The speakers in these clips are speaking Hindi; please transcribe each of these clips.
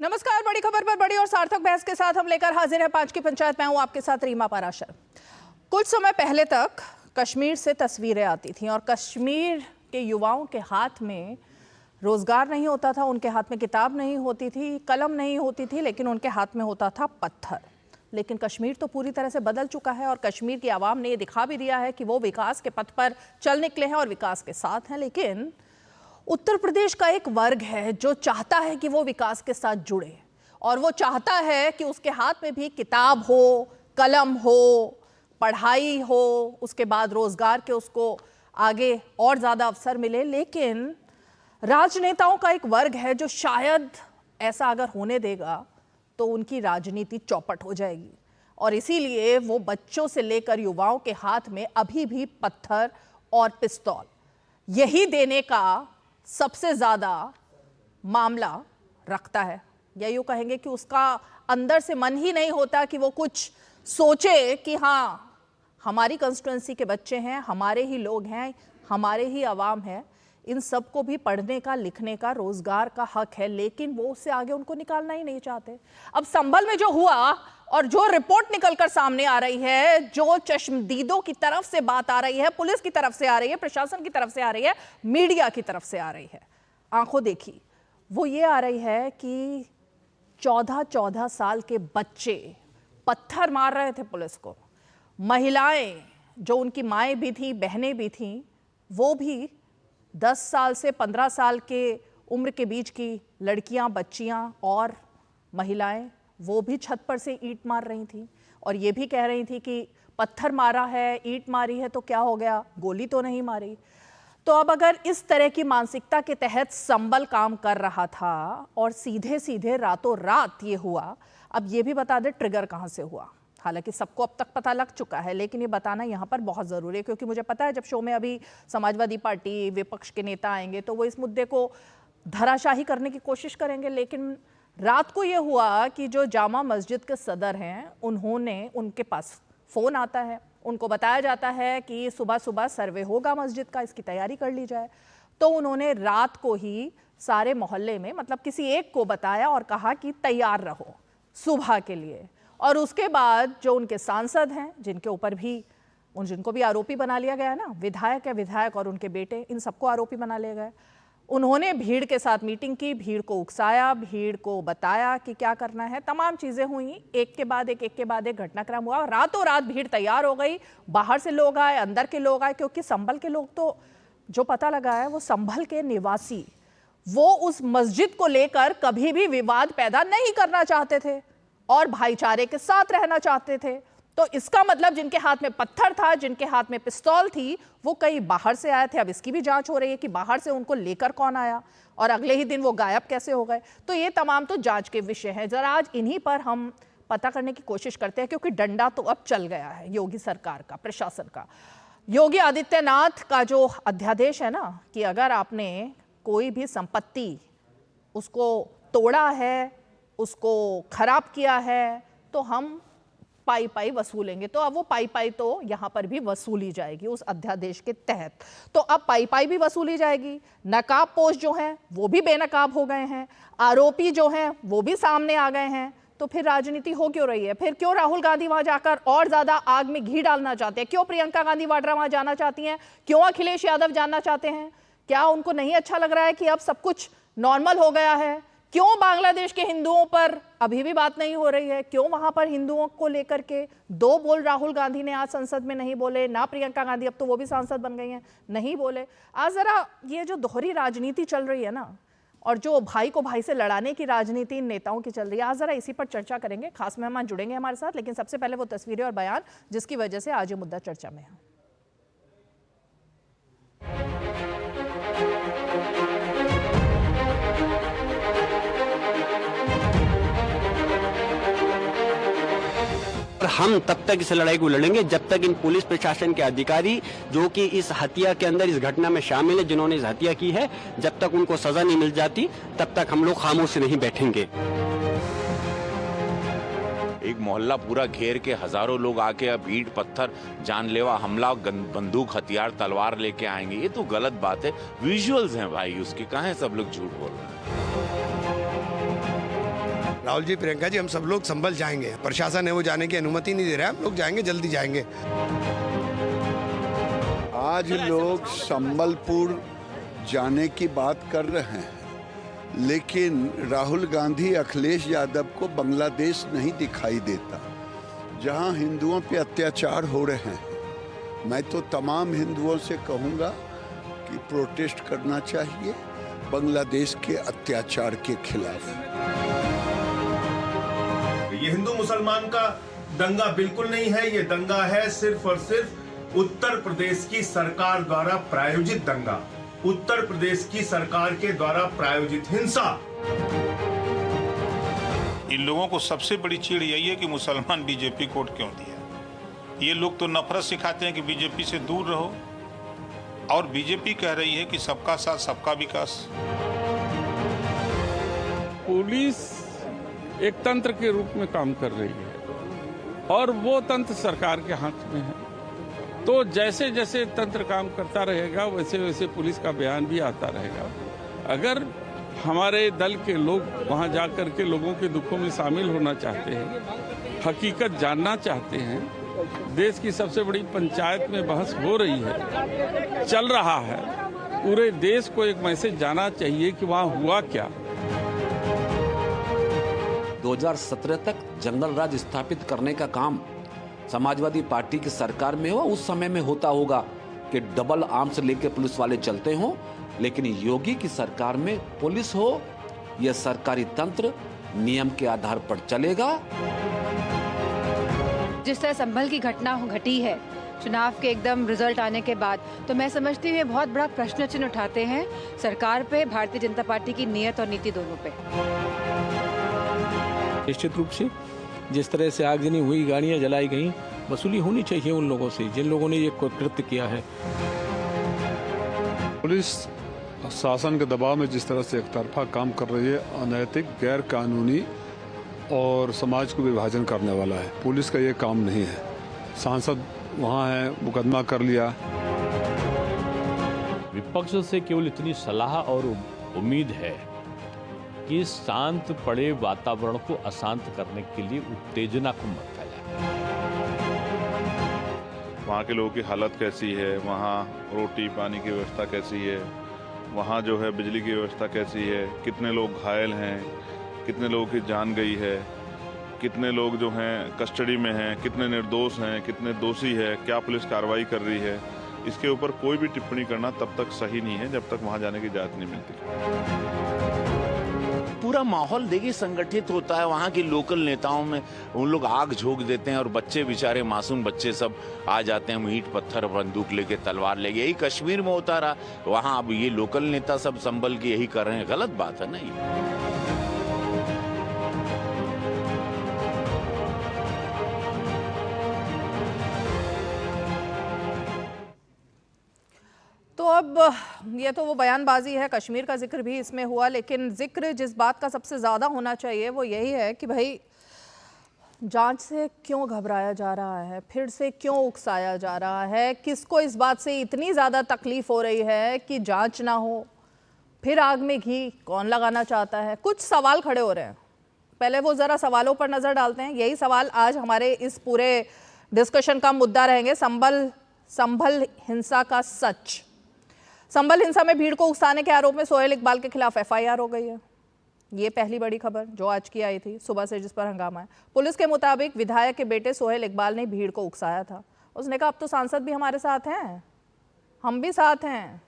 नमस्कार, बड़ी खबर पर बड़ी और सार्थक बहस के साथ हम लेकर हाजिर हैं 5 की पंचायत। मैं हूं आपके साथ रीमा पाराशर। कुछ समय पहले तक कश्मीर से तस्वीरें आती थीं और कश्मीर के युवाओं के हाथ में रोजगार नहीं होता था, उनके हाथ में किताब नहीं होती थी, कलम नहीं होती थी, लेकिन उनके हाथ में होता था पत्थर। लेकिन कश्मीर तो पूरी तरह से बदल चुका है और कश्मीर की आवाम ने ये दिखा भी दिया है कि वो विकास के पथ पर चल निकले हैं और विकास के साथ हैं। लेकिन उत्तर प्रदेश का एक वर्ग है जो चाहता है कि वो विकास के साथ जुड़े और वो चाहता है कि उसके हाथ में भी किताब हो, कलम हो, पढ़ाई हो, उसके बाद रोजगार के उसको आगे और ज़्यादा अवसर मिले। लेकिन राजनेताओं का एक वर्ग है जो शायद ऐसा अगर होने देगा तो उनकी राजनीति चौपट हो जाएगी और इसीलिए वो बच्चों से लेकर युवाओं के हाथ में अभी भी पत्थर और पिस्तौल यही देने का सबसे ज़्यादा मामला रखता है। या यूँ कहेंगे कि उसका अंदर से मन ही नहीं होता कि वो कुछ सोचे कि हाँ, हमारी कंस्टिट्यूंसी के बच्चे हैं, हमारे ही लोग हैं, हमारे ही आवाम है, इन सबको भी पढ़ने का, लिखने का, रोजगार का हक है, लेकिन वो उससे आगे उनको निकालना ही नहीं चाहते। अब संभल में जो हुआ और जो रिपोर्ट निकलकर सामने आ रही है, जो चश्मदीदों की तरफ से बात आ रही है, पुलिस की तरफ से आ रही है, प्रशासन की तरफ से आ रही है, मीडिया की तरफ से आ रही है, आंखों देखी, वो ये आ रही है कि 14-14 साल के बच्चे पत्थर मार रहे थे पुलिस को। महिलाएं जो उनकी माएँ भी थी, बहनें भी थीं, वो भी 10 साल से 15 साल के उम्र के बीच की लड़कियां, बच्चियां और महिलाएं, वो भी छत पर से ईंट मार रही थी और ये भी कह रही थी कि पत्थर मारा है, ईंट मारी है तो क्या हो गया, गोली तो नहीं मारी। तो अब अगर इस तरह की मानसिकता के तहत संभल काम कर रहा था और सीधे सीधे रातों रात ये हुआ, अब ये भी बता दे ट्रिगर कहाँ से हुआ। हालांकि सबको अब तक पता लग चुका है, लेकिन ये बताना यहाँ पर बहुत ज़रूरी है क्योंकि मुझे पता है जब शो में अभी समाजवादी पार्टी, विपक्ष के नेता आएंगे तो वो इस मुद्दे को धराशाही करने की कोशिश करेंगे। लेकिन रात को ये हुआ कि जो जामा मस्जिद के सदर हैं, उनके पास फ़ोन आता है, उनको बताया जाता है कि सुबह सुबह सर्वे होगा मस्जिद का, इसकी तैयारी कर ली जाए। तो उन्होंने रात को ही सारे मोहल्ले में, मतलब किसी एक को बताया और कहा कि तैयार रहो सुबह के लिए। और उसके बाद जो उनके सांसद हैं, जिनको भी आरोपी बना लिया गया है ना, विधायक और उनके बेटे, इन सबको आरोपी बना लिया गया, उन्होंने भीड़ के साथ मीटिंग की, भीड़ को उकसाया, भीड़ को बताया कि क्या करना है, तमाम चीज़ें हुई, एक के बाद एक घटनाक्रम हुआ। रातों रात भीड़ तैयार हो गई, बाहर से लोग आए, अंदर के लोग आए, क्योंकि संभल के लोग तो जो पता लगा है वो संभल के निवासी, वो उस मस्जिद को लेकर कभी भी विवाद पैदा नहीं करना चाहते थे और भाईचारे के साथ रहना चाहते थे। तो इसका मतलब जिनके हाथ में पत्थर था, जिनके हाथ में पिस्तौल थी, वो कई बाहर से आए थे। अब इसकी भी जांच हो रही है कि बाहर से उनको लेकर कौन आया और अगले ही दिन वो गायब कैसे हो गए। तो ये तमाम तो जांच के विषय हैं। जरा आज इन्हीं पर हम पता करने की कोशिश करते हैं, क्योंकि डंडा तो अब चल गया है योगी सरकार का, प्रशासन का। योगी आदित्यनाथ का जो अध्यादेश है ना कि अगर आपने कोई भी संपत्ति उसको तोड़ा है, उसको खराब किया है, तो हम पाई वसूलेंगे। तो अब वो पाई तो यहां पर भी वसूली जाएगी उस अध्यादेश के तहत। तो अब पाई भी वसूली जाएगी। नकाब पोश जो हैं वो भी बेनकाब हो गए हैं, आरोपी जो हैं वो भी सामने आ गए हैं। तो फिर राजनीति हो क्यों रही है? फिर क्यों राहुल गांधी वहां जाकर और ज्यादा आग में घी डालना चाहते हैं? क्यों प्रियंका गांधी वाड्रा वहां जाना चाहती हैं? क्यों अखिलेश यादव जाना चाहते हैं? क्या उनको नहीं अच्छा लग रहा है कि अब सब कुछ नॉर्मल हो गया है? क्यों बांग्लादेश के हिंदुओं पर अभी भी बात नहीं हो रही है? क्यों वहां पर हिंदुओं को लेकर के 2 बोल राहुल गांधी ने आज संसद में नहीं बोले? ना प्रियंका गांधी, अब तो वो भी सांसद बन गई हैं, नहीं बोले। आज जरा ये जो दोहरी राजनीति चल रही है ना, और जो भाई को भाई से लड़ाने की राजनीति इन नेताओं की चल रही है, आज जरा इसी पर चर्चा करेंगे। खास मेहमान जुड़ेंगे हमारे साथ, लेकिन सबसे पहले वो तस्वीरें और बयान जिसकी वजह से आज ये मुद्दा चर्चा में है। हम तब तक इस लड़ाई को लड़ेंगे जब तक इन पुलिस प्रशासन के अधिकारी जो कि इस हत्या के अंदर, इस घटना में शामिल है, जिन्होंने इस हत्या की है, जब तक उनको सजा नहीं मिल जाती तब तक हम लोग खामोश नहीं बैठेंगे। एक मोहल्ला पूरा घेर के हजारों लोग आके भीड़ पत्थर जानलेवा हमला, बंदूक, हथियार, तलवार लेके आएंगे, ये तो गलत बात है। विजुअल्स हैं भाई उसके, कहाँ है सब लोग झूठ बोल रहे हैं। राहुल जी, प्रियंका जी, हम सब लोग संभल जाएंगे। प्रशासन है वो जाने की अनुमति नहीं दे रहा है, हम लोग जाएंगे, जल्दी जाएंगे। आज लोग संबलपुर जाने की बात कर रहे हैं, लेकिन राहुल गांधी, अखिलेश यादव को बांग्लादेश नहीं दिखाई देता जहां हिंदुओं पे अत्याचार हो रहे हैं। मैं तो तमाम हिंदुओं से कहूंगा कि प्रोटेस्ट करना चाहिए बांग्लादेश के अत्याचार के खिलाफ। ये हिंदू मुसलमान का दंगा बिल्कुल नहीं है, ये दंगा है सिर्फ और सिर्फ उत्तर प्रदेश की सरकार द्वारा प्रायोजित दंगा, उत्तर प्रदेश की सरकार के द्वारा प्रायोजित हिंसा। इन लोगों को सबसे बड़ी चीड़ यही है कि मुसलमान बीजेपी को वोट क्यों दिया। ये लोग तो नफरत सिखाते हैं कि बीजेपी से दूर रहो, और बीजेपी कह रही है कि सबका साथ सबका विकास। पुलिस एक तंत्र के रूप में काम कर रही है और वो तंत्र सरकार के हाथ में है, तो जैसे जैसे तंत्र काम करता रहेगा वैसे वैसे पुलिस का बयान भी आता रहेगा। अगर हमारे दल के लोग वहां जाकर के लोगों के दुखों में शामिल होना चाहते हैं, हकीकत जानना चाहते हैं, देश की सबसे बड़ी पंचायत में बहस हो रही है, चल रहा है, पूरे देश को एक मैसेज जाना चाहिए कि वहां हुआ क्या। 2017 तक जंगल राज स्थापित करने का काम समाजवादी पार्टी की सरकार में हो, उस समय में होता होगा कि डबल आर्म्स लेकर पुलिस वाले चलते हों, लेकिन योगी की सरकार में पुलिस हो, यह सरकारी तंत्र नियम के आधार पर चलेगा। जिस तरह संभल की घटना घटी है चुनाव के एकदम रिजल्ट आने के बाद, तो मैं समझती हूँ ये बहुत बड़ा प्रश्न चिन्ह उठाते हैं सरकार पे, भारतीय जनता पार्टी की नीयत और नीति दोनों पे। निश्चित रूप से जिस तरह से आगजनी हुई, गाड़ियां जलाई गईं, वसूली होनी चाहिए उन लोगों से जिन लोगों ने ये कृत्य किया है। पुलिस शासन के दबाव में जिस तरह से एकतरफा काम कर रही है, अनैतिक, गैर कानूनी और समाज को विभाजन करने वाला है। पुलिस का ये काम नहीं है। सांसद वहाँ है, मुकदमा कर लिया। विपक्ष से केवल इतनी सलाह और उम्मीद है कि शांत पड़े वातावरण को अशांत करने के लिए उत्तेजना को मत फैलाएं। वहाँ के लोगों की हालत कैसी है, वहाँ रोटी पानी की व्यवस्था कैसी है, वहाँ जो है बिजली की व्यवस्था कैसी है, कितने लोग घायल हैं, कितने लोगों की जान गई है, कितने लोग जो हैं कस्टडी में हैं, कितने निर्दोष हैं, कितने दोषी है, क्या पुलिस कार्रवाई कर रही है, इसके ऊपर कोई भी टिप्पणी करना तब तक सही नहीं है जब तक वहाँ जाने की इजाज़त नहीं मिलती। पूरा माहौल देखिए संगठित होता है, वहाँ के लोकल नेताओं में उन लोग आग झोंक देते हैं और बच्चे बेचारे मासूम बच्चे सब आ जाते हैं ईंट पत्थर बंदूक लेके तलवार लेके। यही कश्मीर में होता रहा, वहाँ अब ये लोकल नेता सब संभल के यही कर रहे हैं। गलत बात है ना ये। तो अब ये तो वो बयानबाजी है, कश्मीर का जिक्र भी इसमें हुआ, लेकिन जिक्र जिस बात का सबसे ज़्यादा होना चाहिए वो यही है कि भाई जांच से क्यों घबराया जा रहा है, फिर से क्यों उकसाया जा रहा है, किसको इस बात से इतनी ज़्यादा तकलीफ हो रही है कि जांच ना हो, फिर आग में घी कौन लगाना चाहता है। कुछ सवाल खड़े हो रहे हैं, पहले वो ज़रा सवालों पर नज़र डालते हैं। यही सवाल आज हमारे इस पूरे डिस्कशन का मुद्दा रहेंगे। संभल हिंसा का सच। संभल हिंसा में भीड़ को उकसाने के आरोप में सोहेल इकबाल के खिलाफ एफआईआर हो गई है। ये पहली बड़ी खबर जो आज की आई थी सुबह से, जिस पर हंगामा है। पुलिस के मुताबिक विधायक के बेटे सोहेल इकबाल ने भीड़ को उकसाया था। उसने कहा अब तो सांसद भी हमारे साथ हैं, हम भी साथ हैं,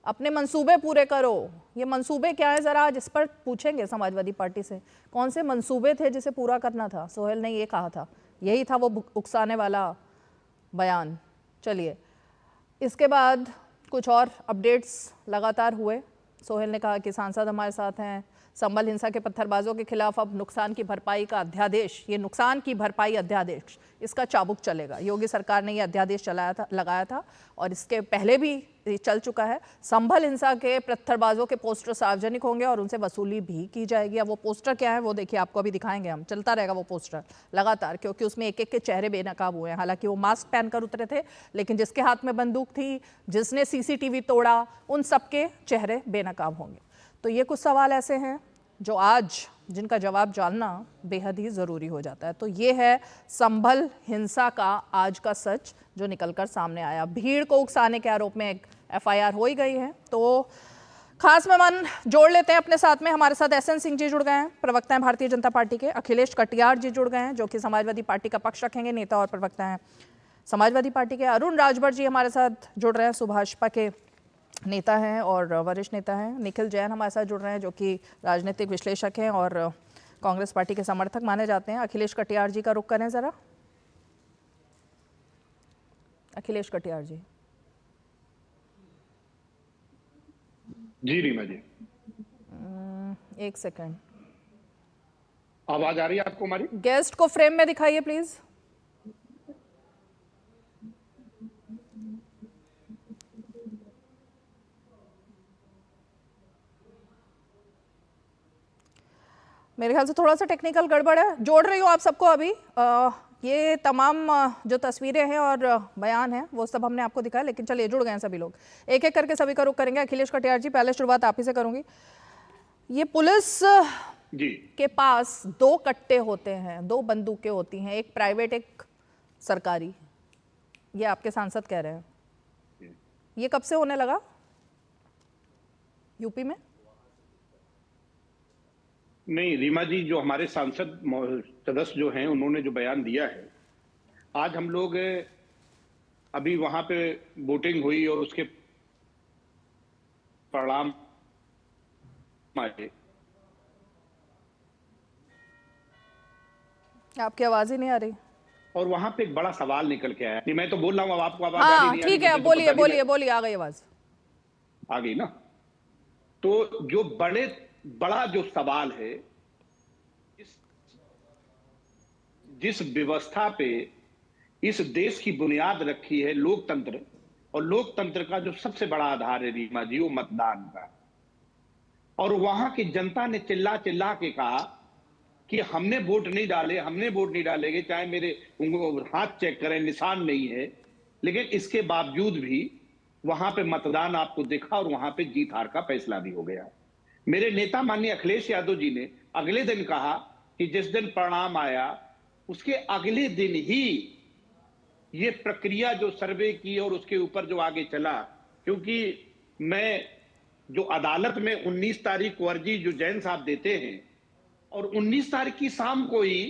अपने मंसूबे पूरे करो। ये मंसूबे क्या है ज़रा आज इस पर पूछेंगे समाजवादी पार्टी से, कौन से मंसूबे थे जिसे पूरा करना था। सोहेल ने ये कहा था, यही था वो उकसाने वाला बयान। चलिए इसके बाद कुछ और अपडेट्स लगातार हुए। सोहेल ने कहा कि सांसद हमारे साथ हैं। संभल हिंसा के पत्थरबाजों के खिलाफ अब नुकसान की भरपाई का अध्यादेश, ये नुकसान की भरपाई अध्यादेश, इसका चाबुक चलेगा। योगी सरकार ने ये अध्यादेश लगाया था और इसके पहले भी ये चल चुका है। संभल हिंसा के पत्थरबाजों के पोस्टर सार्वजनिक होंगे और उनसे वसूली भी की जाएगी। अब वो पोस्टर क्या है वो देखिए, आपको अभी दिखाएंगे हम, चलता रहेगा वो पोस्टर लगातार, क्योंकि उसमें एक एक के चेहरे बेनकाब हुए हैं। हालांकि वो मास्क पहनकर उतरे थे, लेकिन जिसके हाथ में बंदूक थी, जिसने सीसीटीवी तोड़ा, उन सबके चेहरे बेनकाब होंगे। तो ये कुछ सवाल ऐसे हैं जो आज जिनका जवाब जानना बेहद ही ज़रूरी हो जाता है। तो ये है संभल हिंसा का आज का सच जो निकलकर सामने आया। भीड़ को उकसाने के आरोप में एक FIR हो ही गई है। तो खास मेहमान जोड़ लेते हैं अपने साथ में। हमारे साथ SN सिंह जी जुड़ गए हैं, प्रवक्ता हैं भारतीय जनता पार्टी के। अखिलेश कटियार जी जुड़ गए हैं जो कि समाजवादी पार्टी का पक्ष रखेंगे, नेता और प्रवक्ता हैं समाजवादी पार्टी के। अरुण राजभर जी हमारे साथ जुड़ रहे हैं, सुभाषपा के नेता हैं और वरिष्ठ नेता हैं। निखिल जैन हमारे साथ जुड़ रहे हैं जो कि राजनीतिक विश्लेषक हैं और कांग्रेस पार्टी के समर्थक माने जाते हैं। अखिलेश कटियार जी का रुख करें जरा। अखिलेश कटियार जी। जी रीमा जी, एक सेकंड, आवाज आ रही है आपको हमारी? गेस्ट को फ्रेम में दिखाइए प्लीज। मेरे ख्याल से थोड़ा सा टेक्निकल गड़बड़ है। जोड़ रही हूँ आप सबको अभी। ये तमाम जो तस्वीरें हैं और बयान हैं वो सब हमने आपको दिखाया, लेकिन चलिए जुड़ गए हैं सभी लोग। एक एक करके सभी का रुख करेंगे। अखिलेश कटियार जी, पहले शुरुआत आप ही से करूंगी। ये पुलिस जी के पास 2 कट्टे होते हैं, 2 बंदूकें होती हैं, एक प्राइवेट एक सरकारी। ये आपके सांसद कह रहे हैं। ये कब से होने लगा यूपी में? नहीं रीमा जी, जो हमारे सांसद सदस्य जो हैं उन्होंने जो बयान दिया है, आज हम लोग अभी वहां पे वोटिंग हुई और उसके परिणाम आए। आपकी आवाज ही नहीं आ रही और वहां पे एक बड़ा सवाल निकल के आया। नहीं मैं तो बोल रहा हूँ, अब आपको आवाज आ रही नहीं? ठीक है, बोलिए बोलिए बोलिए, आ गई आवाज। आ गई ना? तो जो बड़ा जो सवाल है, जिस व्यवस्था पे इस देश की बुनियाद रखी है लोकतंत्र, और लोकतंत्र का जो सबसे बड़ा आधार है रीमा जी वो मतदान का, और वहां की जनता ने चिल्ला चिल्ला के कहा कि हमने वोट नहीं डाले, हमने वोट नहीं डालेंगे, चाहे मेरे हाथ चेक करें निशान नहीं है। लेकिन इसके बावजूद भी वहां पे मतदान आपको दिखा और वहां पे जीत हार का फैसला भी हो गया। मेरे नेता माननीय अखिलेश यादव जी ने अगले दिन कहा कि जिस दिन परिणाम आया उसके अगले दिन ही ये प्रक्रिया जो सर्वे की और उसके ऊपर जो आगे चला, क्योंकि मैं जो अदालत में 19 तारीख को अर्जी जो जैन साहब देते हैं और 19 तारीख की शाम को ही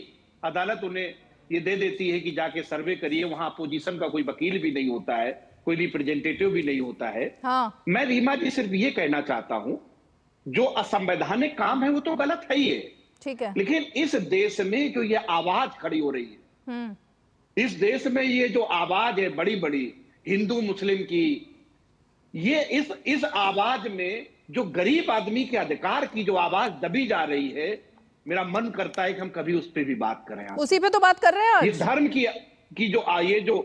अदालत उन्हें ये दे देती है कि जाके सर्वे करिए। वहां अपोजिशन का कोई वकील भी नहीं होता है, कोई रिप्रेजेंटेटिव भी नहीं होता है। हाँ। मैं रीमा जी सिर्फ ये कहना चाहता हूं, जो असंवैधानिक काम है वो तो गलत है ही है, ठीक है, लेकिन इस देश में जो ये आवाज खड़ी हो रही है, इस देश में ये जो आवाज है बड़ी बड़ी हिंदू मुस्लिम की, ये इस आवाज में जो गरीब आदमी के अधिकार की जो आवाज दबी जा रही है, मेरा मन करता है कि हम कभी उस पर भी बात करें। उसी पे तो बात कर रहे हैं आज। ये धर्म की जो ये जो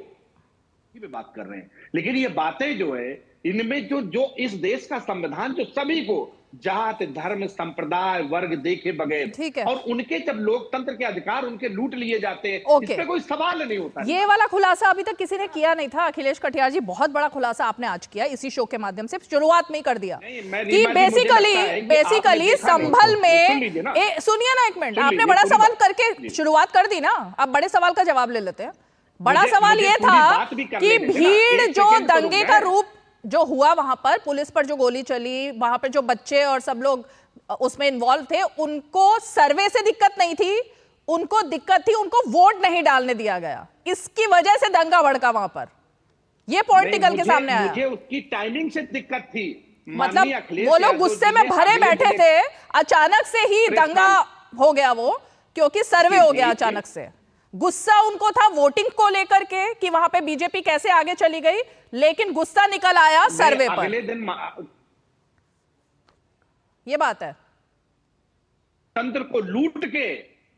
पे बात कर रहे हैं, लेकिन ये बातें जो है इनमें जो इस देश का संविधान जो सभी को जात धर्म संप्रदाय वर्ग देखे बगैर, और उनके जब लोकतंत्र के अधिकार उनके लूट लिए जाते हैं, इस पे कोई सवाल नहीं होता। ये वाला खुलासा अभी तक किसी ने किया नहीं था। अखिलेश कटियार जी, बहुत बड़ा खुलासा आपने आज किया, इसी शो के माध्यम से शुरुआत में ही कर दिया कि बेसिकली संभल में, सुनिए ना एक मिनट, आपने बड़ा सवाल करके शुरुआत कर दी ना, अब बड़े सवाल का जवाब ले लेते हैं। बड़ा सवाल ये था कि भीड़ जो दंगे का रूप जो हुआ वहां पर, पुलिस पर जो गोली चली, वहां पर जो बच्चे और सब लोग उसमें इन्वॉल्व थे, उनको सर्वे से दिक्कत नहीं थी, उनको दिक्कत थी उनको वोट नहीं डालने दिया गया, इसकी वजह से दंगा भड़का वहां पर। ये पॉइंट निकल के सामने आया। मुझे उसकी टाइमिंग से दिक्कत थी, मतलब वो लोग गुस्से में भरे बैठे थे, अचानक से ही दंगा हो गया वो, क्योंकि सर्वे हो गया अचानक से। गुस्सा उनको था वोटिंग को लेकर के कि वहां पे बीजेपी कैसे आगे चली गई, लेकिन गुस्सा निकल आया सर्वे पर। अगले दिन ये बात है, तंत्र को लूट के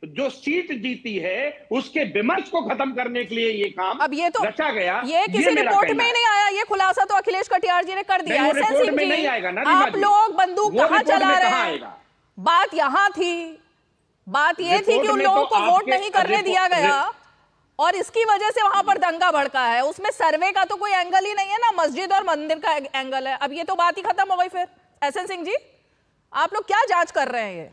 जो सीट जीती है उसके विमर्श को खत्म करने के लिए ये काम अब ये तो रचा गया। ये किसी रिपोर्ट में ही नहीं आया, ये खुलासा तो अखिलेश कटियार जी ने कर दिया। रिपोर्ट में नहीं आएगा ना, आप लोग बंदूक कहां चला रहे हैं? बात यहां थी, बात ये थी कि उन लोगों को वोट नहीं करने दिया गया और इसकी वजह से वहां पर दंगा भड़का है। उसमें सर्वे का तो कोई एंगल ही नहीं है ना, मस्जिद और मंदिर का एंगल है। अब ये तो बात ही खत्म हो गई। फिर SN सिंह जी, आप लोग क्या जांच कर रहे हैं? ये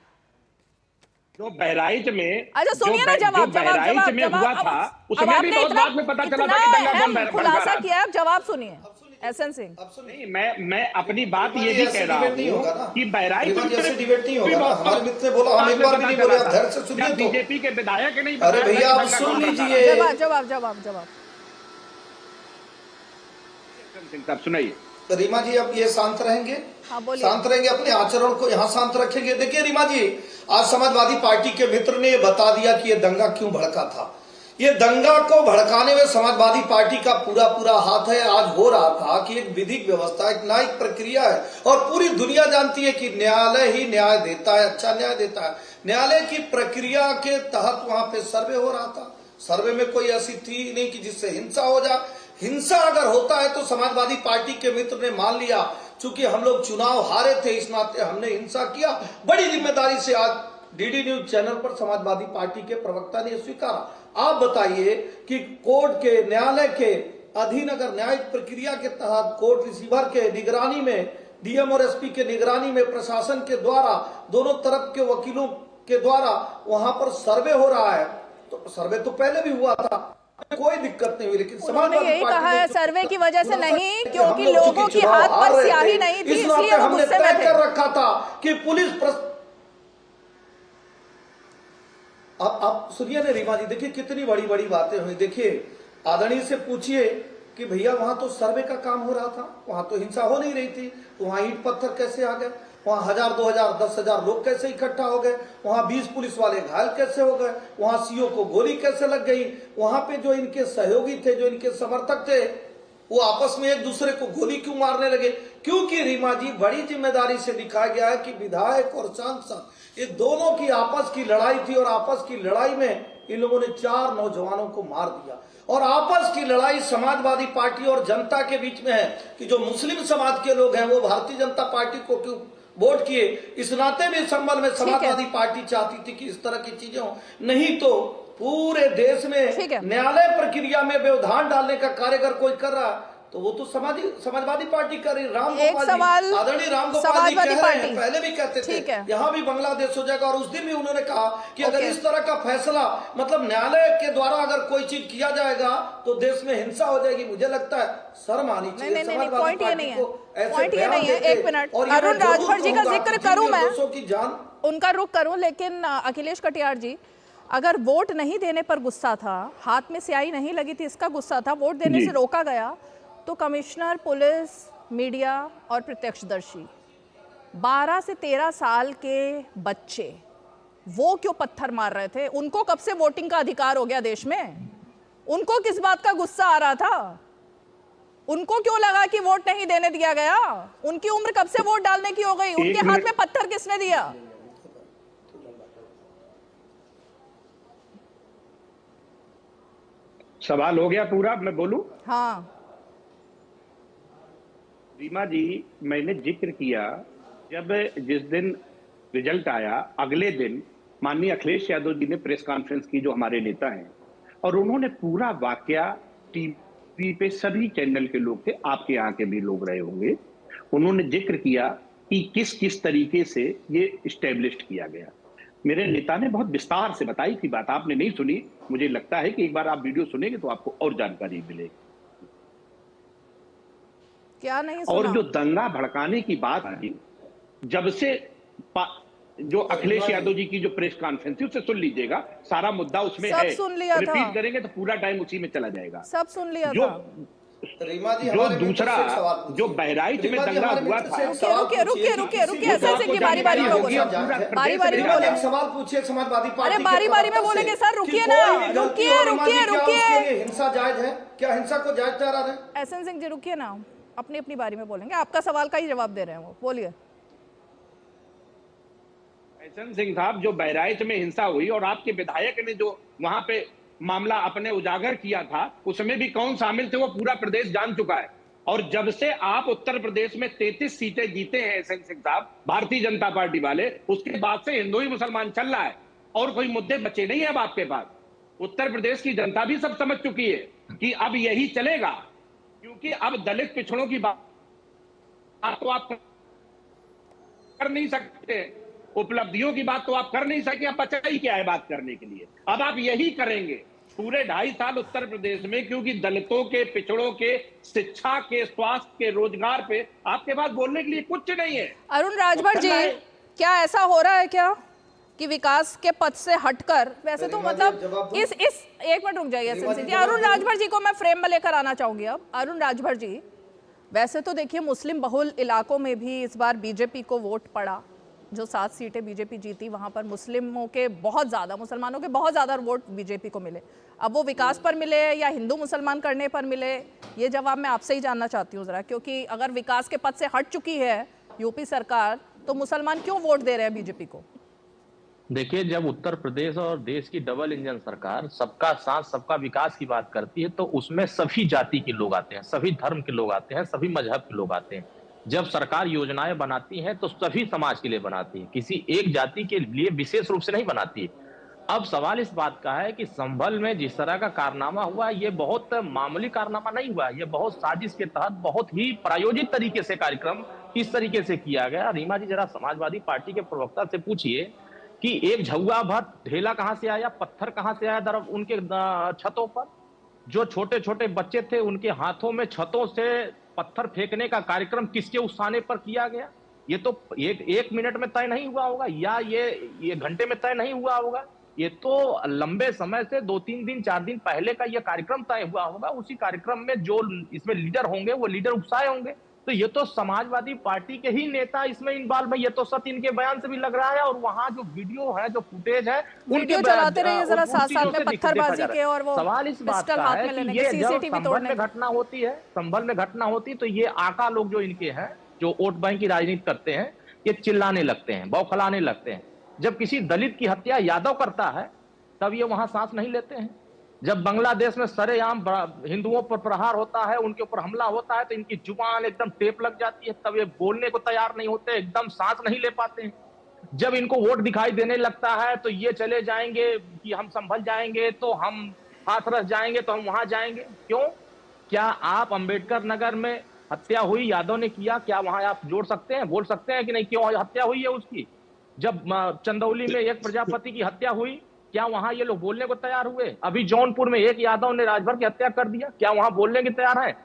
जो बहराइच में अच्छा सुनिए ना जवाब बहराइच में हुआ था उसमें भी बहुत बाद में पता चला था कि दंगा कौन भड़का खुलासा रहा किया। अब जवाब सुनिए एसएन सिंह। नहीं, मैं अपनी बात ये भी कह रहा हूँ कि बहराइच डिबेट नहीं होगा। हमारे मित्र ने बोला, हम एक बार भी नहीं बोले, आप धैर्य से सुनिए। तो बीजेपी के विधायक नहीं, अरे भैया आप सुन लीजिए। जवाब सिंह सुनाइए। रीमा जी अब ये शांत रहेंगे? हाँ, बोलिए। शांत रहेंगे, अपने आचरण को यहाँ शांत रखेंगे। देखिए रीमा जी, आज समाजवादी पार्टी के मित्र ने ये बता दिया कि ये दंगा क्यों भड़का था। ये दंगा को भड़काने में समाजवादी पार्टी का पूरा हाथ है। आज हो रहा था कि एक विधिक व्यवस्था, एक न्यायिक प्रक्रिया है और पूरी दुनिया जानती है कि न्यायालय ही न्याय देता है, अच्छा न्याय देता है। न्यायालय की प्रक्रिया के तहत वहां पे सर्वे हो रहा था। सर्वे में कोई ऐसी थी नहीं कि जिससे हिंसा हो जाए। हिंसा अगर होता है तो समाजवादी पार्टी के मित्र ने मान लिया, चूंकि हम लोग चुनाव हारे थे इस नाते हमने हिंसा किया। बड़ी जिम्मेदारी से आज डीडी न्यूज चैनल पर समाजवादी पार्टी के प्रवक्ता ने स्वीकारा। आप बताइए कि कोर्ट के, न्यायालय के अधीन अगर न्यायिक प्रक्रिया के तहत कोर्ट रिसीवर के निगरानी में, डीएम और एसपी के निगरानी में, प्रशासन के द्वारा, दोनों तरफ के वकीलों के द्वारा वहां पर सर्वे हो रहा है, तो सर्वे तो पहले भी हुआ था, कोई दिक्कत नहीं हुई। लेकिन उन्होंने यही कहा है सर्वे की वजह से नहीं, क्योंकि लोगों की हाथ पर स्याही नहीं थी, इसलिए वो गुस्से में थे। कर रखा था कि पुलिस अब सुनिए ना रीमा जी, देखिए कितनी बड़ी बातें हुई। देखिए आदरणीय से पूछिए कि भैया वहां तो सर्वे का काम हो रहा था, वहां तो हिंसा हो नहीं रही थी, तो वहां ईंट पत्थर कैसे आ गए? वहां 1000, 2000, 10,000 लोग कैसे इकट्ठा हो गए? वहां 20 पुलिस वाले घायल कैसे हो गए? वहां सीओ को गोली कैसे लग गई? वहां पे जो इनके सहयोगी थे, जो इनके समर्थक थे, वो आपस में एक दूसरे को गोली क्यों मारने लगे? क्योंकि रीमा जी बड़ी जिम्मेदारी से दिखाया गया है कि विधायक और सांसद ये दोनों की आपस की लड़ाई थी और आपस की लड़ाई में इन लोगों ने 4 नौजवानों को मार दिया। और आपस की लड़ाई समाजवादी पार्टी और जनता के बीच में है कि जो मुस्लिम समाज के लोग हैं वो भारतीय जनता पार्टी को क्यों वोट किए। इस नाते भी संबल में समाजवादी पार्टी चाहती थी कि इस तरह की चीजें हो, नहीं तो पूरे देश में न्यायालय प्रक्रिया में व्यवधान डालने का कार्य अगर कोई कर रहा तो वो तो समाजवादी पार्टी कर रही। आदरणीय राम गोपाल जी कह रहे हैं, पहले भी कहते थे यहाँ भी बांग्लादेश हो जाएगा। और उस दिन भी उन्होंने कहा कि अगर इस तरह का फैसला मतलब न्यायालय के द्वारा अगर कोई चीज किया जाएगा तो देश में हिंसा हो जाएगी। मुझे लगता है शर्म आनी चाहिए समाजवादी पार्टी को। पॉइंट ये नहीं है। एक मिनट, अरुण राजभर जी का जिक्र करूं, मैं उनका रुख करूं, लेकिन अखिलेश कटियार जी, अगर वोट नहीं देने पर गुस्सा था, हाथ में स्याही नहीं लगी थी इसका गुस्सा था, वोट देने से रोका गया, तो कमिश्नर पुलिस, मीडिया और प्रत्यक्षदर्शी 12 से 13 साल के बच्चे वो क्यों पत्थर मार रहे थे? उनको कब से वोटिंग का अधिकार हो गया देश में? उनको किस बात का गुस्सा आ रहा था? उनको क्यों लगा कि वोट नहीं देने दिया गया? उनकी उम्र कब से वोट डालने की हो गई? उनके हाथ में पत्थर किसने दिया? सवाल हो गया पूरा, मैं बोलूं? हाँ रीमा जी, मैंने जिक्र किया जब जिस दिन रिजल्ट आया अगले दिन माननीय अखिलेश यादव जी ने प्रेस कॉन्फ्रेंस की, जो हमारे नेता हैं, और उन्होंने पूरा वाकया टीवी पे सभी चैनल के लोग थे, आपके यहाँ के भी लोग रहे होंगे, उन्होंने जिक्र किया कि किस किस तरीके से ये इस्टेब्लिश किया गया। मेरे नेता ने बहुत विस्तार से बताई थी बात, आपने नहीं सुनी। मुझे लगता है कि एक बार आप वीडियो सुनेंगे तो आपको और जानकारी मिलेगी। क्या नहीं सुना? और जो दंगा भड़काने की बात है, जब से जो अखिलेश यादव जी की जो प्रेस कॉन्फ्रेंस थी उससे सुन लीजिएगा, सारा मुद्दा उसमें है। सुन लिया था। रिपीट करेंगे तो पूरा टाइम उसी में चला जाएगा। सब सुन लिया जो था। रीमा जी, जो दूसरा जो बहराइच में दंगा हुआ था, रुकिए एसएन सिंह की बारी बारी में बोलिए, बारी बारी में बोलिए। सवाल पूछिए समाजवादी पार्टी। अरे बारी बारी में बोलेंगे सर, रुकिए ना, रुकिए। हिंसा जायज है क्या? हिंसा को जायज ठहरा रहे हैं? एसएन सिंह जी रुकिए ना, अपनी अपनी बारी में बोलेंगे। आपका सवाल का ही जवाब दे रहे हैं वो, बोलिए। एसएन सिंह साहब, जो बहराइच में हिंसा हुई और आपके विधायक ने जो वहां पे मामला अपने उजागर किया था, उसमें भी कौन शामिल थे वो पूरा प्रदेश जान चुका है। और जब से आप उत्तर प्रदेश में 33 सीटें जीते हैं एसएन सिंह साहब, भारतीय जनता पार्टी वाले, उसके बाद से हिंदू ही मुसलमान चल रहा है और कोई मुद्दे बचे नहीं है अब आपके पास। उत्तर प्रदेश की जनता भी सब समझ चुकी है कि अब यही चलेगा, क्योंकि अब दलित पिछड़ों की बात तो आप कर नहीं सकते। उपलब्धियों की बात तो आप कर नहीं सके, आप बचा ही क्या है बात करने के लिए। अब आप यही करेंगे पूरे 2.5 साल उत्तर प्रदेश में, क्योंकि दलितों के, पिछड़ों के, शिक्षा के, स्वास्थ्य के, रोजगार पे आपके पास बोलने के लिए कुछ नहीं है। अरुण राजभर जी, क्या ऐसा हो रहा है क्या कि विकास के पथ से हटकर, वैसे तो मतलब इस एक मिनट रुक जाइए एसएनसी जी, अरुण राजभर जी को मैं फ्रेम में लेकर आना चाहूंगी। अब अरुण राजभर जी, वैसे तो देखिए मुस्लिम बहुल इलाकों में भी इस बार बीजेपी को वोट पड़ा, जो 7 सीटें बीजेपी जीती वहां पर मुस्लिमों के बहुत ज्यादा, मुसलमानों के बहुत ज्यादा वोट बीजेपी को मिले। अब वो विकास पर मिले या हिंदू मुसलमान करने पर मिले, ये जवाब मैं आपसे ही जानना चाहती हूँ जरा, क्योंकि अगर विकास के पथ से हट चुकी है यूपी सरकार तो मुसलमान क्यों वोट दे रहे हैं बीजेपी को? देखिए, जब उत्तर प्रदेश और देश की डबल इंजन सरकार सबका साथ सबका विकास की बात करती है तो उसमें सभी जाति के लोग आते हैं, सभी धर्म के लोग आते हैं, सभी मजहब के लोग आते हैं। जब सरकार योजनाएं बनाती है तो सभी समाज के लिए बनाती है, किसी एक जाति के लिए विशेष रूप से नहीं बनाती है। अब सवाल इस बात का है कि संभल में जिस तरह का कारनामा हुआ, ये बहुत मामूली कारनामा नहीं हुआ, ये बहुत साजिश के तहत बहुत ही प्रायोजित तरीके से कार्यक्रम किस तरीके से किया गया। रीमा जी, जरा समाजवादी पार्टी के प्रवक्ता से पूछिए कि एक झुआ भर ढेला कहां से आया, पत्थर कहां से आया दरअसल उनके छतों पर। जो छोटे छोटे बच्चे थे उनके हाथों में छतों से पत्थर फेंकने का कार्यक्रम किसके उकसाने पर किया गया? ये तो एक मिनट में तय नहीं हुआ होगा, या ये घंटे में तय नहीं हुआ होगा। ये तो लंबे समय से 2-3 दिन 4 दिन पहले का ये कार्यक्रम तय हुआ होगा। उसी कार्यक्रम में जो इसमें लीडर होंगे वो लीडर उकसाए होंगे। तो ये तो समाजवादी पार्टी के ही नेता इसमें इन्वॉल्व है, ये तो सत्य इनके बयान से भी लग रहा है। और वहां जो वीडियो है, जो फुटेज है, वीडियो चलाते रहे जरा साथ में पत्थरबाजी के, और वो सवाल इस बात का है कि ये जब संभल में घटना होती है, संभल में घटना होती तो ये आका लोग जो इनके हैं, जो वोट बैंक की राजनीति करते हैं, ये चिल्लाने लगते हैं, बौखलाने लगते हैं। जब किसी दलित की हत्या यादव करता है तब ये वहां सांस नहीं लेते हैं। जब बांग्लादेश में सरेआम हिंदुओं पर प्रहार होता है, उनके ऊपर हमला होता है, तो इनकी जुबान एकदम टेप लग जाती है, तब ये बोलने को तैयार नहीं होते, एकदम सांस नहीं ले पाते हैं। जब इनको वोट दिखाई देने लगता है तो ये चले जाएंगे कि हम संभल जाएंगे, तो हम हाथरस जाएंगे, तो हम वहां जाएंगे। क्यों? क्या आप अंबेडकर नगर में हत्या हुई, यादव ने किया, क्या वहां आप जोड़ सकते हैं, बोल सकते हैं कि नहीं क्यों हत्या हुई है उसकी? जब चंदौली में एक प्रजापति की हत्या हुई, क्या वहां ये लोग बोलने को तैयार हुए? अभी जौनपुर में एक यादव ने राजभर की हत्या कर दिया, क्या वहां बोलने की तैयार है?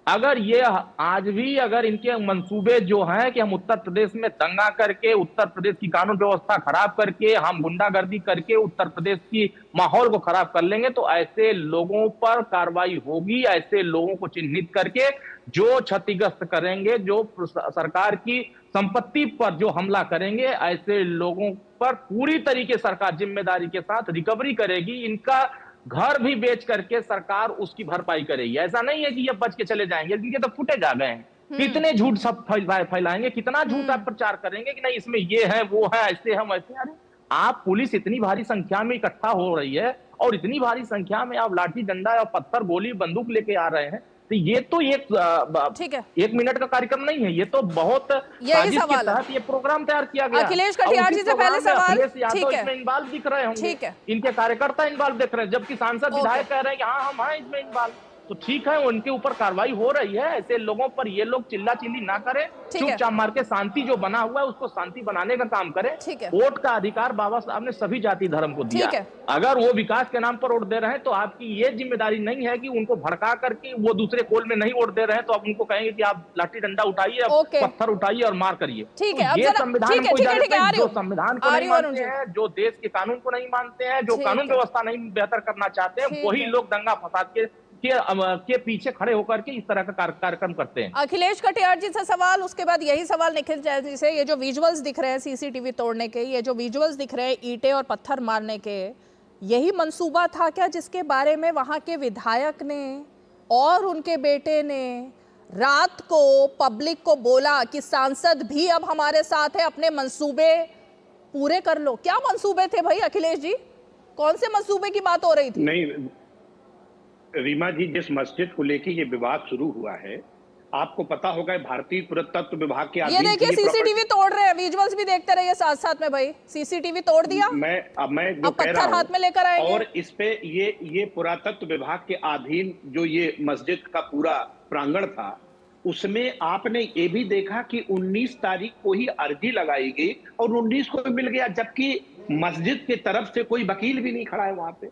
अगर ये आज भी अगर इनके मंसूबे जो हैं कि हम उत्तर प्रदेश में दंगा करके, उत्तर प्रदेश की कानून व्यवस्था खराब करके, हम गुंडागर्दी करके उत्तर प्रदेश की माहौल को खराब कर लेंगे, तो ऐसे लोगों पर कार्रवाई होगी। ऐसे लोगों को चिन्हित करके जो क्षतिग्रस्त करेंगे, जो सरकार की संपत्ति पर जो हमला करेंगे, ऐसे लोगों पर पूरी तरीके सरकार जिम्मेदारी के साथ रिकवरी करेगी। इनका घर भी बेच करके सरकार उसकी भरपाई करेगी। ऐसा नहीं है कि ये बच के चले जाएंगे, क्योंकि तो फुटेज आ गए हैं। कितने झूठ सब फैलाएंगे, कितना झूठ आप प्रचार करेंगे कि नहीं इसमें ये है, वो है, ऐसे हम ऐसे। अरे आप पुलिस इतनी भारी संख्या में इकट्ठा हो रही है और इतनी भारी संख्या में आप लाठी डंडा और पत्थर गोली बंदूक लेके आ रहे हैं, तो ये तो एक मिनट का कार्यक्रम नहीं है, ये तो बहुत साजिश के तहत ये प्रोग्राम तैयार किया गया। अखिलेश कटियार जी से पहले सवाल, ठीक है, इसमें इन्वॉल्व दिख रहे होंगे, इनके कार्यकर्ता इन्वॉल्व दिख रहे हैं, जबकि सांसद विधायक कह रहे हैं कि हाँ हम हैं इसमें इन्वॉल्व। तो ठीक है, उनके ऊपर कार्रवाई हो रही है। ऐसे लोगों पर ये लोग चिल्ला चिल्ली ना करें, चुपचाप मार के शांति जो बना हुआ है उसको शांति बनाने का काम करें। वोट का अधिकार बाबा साहब ने सभी जाति धर्म को दिया। अगर वो विकास के नाम पर वोट दे रहे हैं तो आपकी ये जिम्मेदारी नहीं है कि उनको भड़का करके वो दूसरे कोल में नहीं वोट दे रहे हैं तो आप उनको कहेंगे कि आप लाठी डंडा उठाइए, पत्थर उठाइए और मार करिए। ये संविधान को जो संविधान को नहीं मानते हैं, जो देश के कानून को नहीं मानते हैं, जो कानून व्यवस्था नहीं बेहतर करना चाहते हैं, वही लोग दंगा फसाद के पीछे खड़े होकर के इस तरह का कार्यक्रम करते हैं। अखिलेश कटियार जी से सवाल, उसके बाद यही सवाल निखिल जैन जी से। ये जो विजुअल्स दिख रहे हैं सीसीटीवी तोड़ने के, ये जो विजुअल्स दिख रहे हैं ईंटें और पत्थर मारने के, यही मंसूबा था क्या जिसके बारे में वहां के विधायक ने और उनके बेटे ने रात को पब्लिक को बोला कि सांसद भी अब हमारे साथ है, अपने मंसूबे पूरे कर लो? क्या मंसूबे थे भाई अखिलेश जी? कौन से मंसूबे की बात हो रही थी? नहीं रीमा जी, जिस मस्जिद को लेके ये विवाद शुरू हुआ है, आपको पता होगा भारतीय पुरातत्व विभाग के ये देखिए सीसीटीवी तोड़ रहे हैं, विजुअल्स भी देखते रहिए साथ साथ में भाई। सीसीटीवी तोड़ दिया, मैं जो कह रहा हूं, हाथ में लेकर आएंगे। और इस पे ये पुरातत्व विभाग के अधीन जो ये मस्जिद का पूरा प्रांगण था, उसमें आपने ये भी देखा कि 19 तारीख को ही अर्जी लगाई गई और 19 को मिल गया, जबकि मस्जिद की तरफ से कोई वकील भी नहीं खड़ा है वहां पे।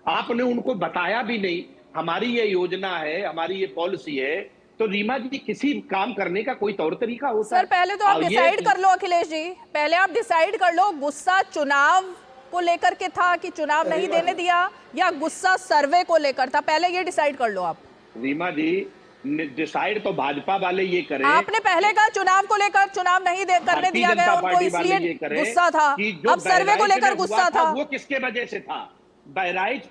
आपने उनको बताया भी नहीं हमारी ये योजना है, हमारी ये पॉलिसी है। तो रीमा जी, किसी काम करने का कोई तौर तरीका होता है? सर पहले तो आप डिसाइड कर लो अखिलेश जी, पहले आप डिसाइड कर लो गुस्सा चुनाव को लेकर के था कि चुनाव नहीं देने दिया, या गुस्सा सर्वे को लेकर था, पहले ये डिसाइड कर लो आप। रीमा जी, डिसाइड तो भाजपा वाले ये करें। आपने पहले कहा चुनाव को लेकर चुनाव नहीं करने दिया गया उनको, इसलिए गुस्सा था। अब सर्वे को लेकर गुस्सा था, वो किसके वजह से था? बहराइच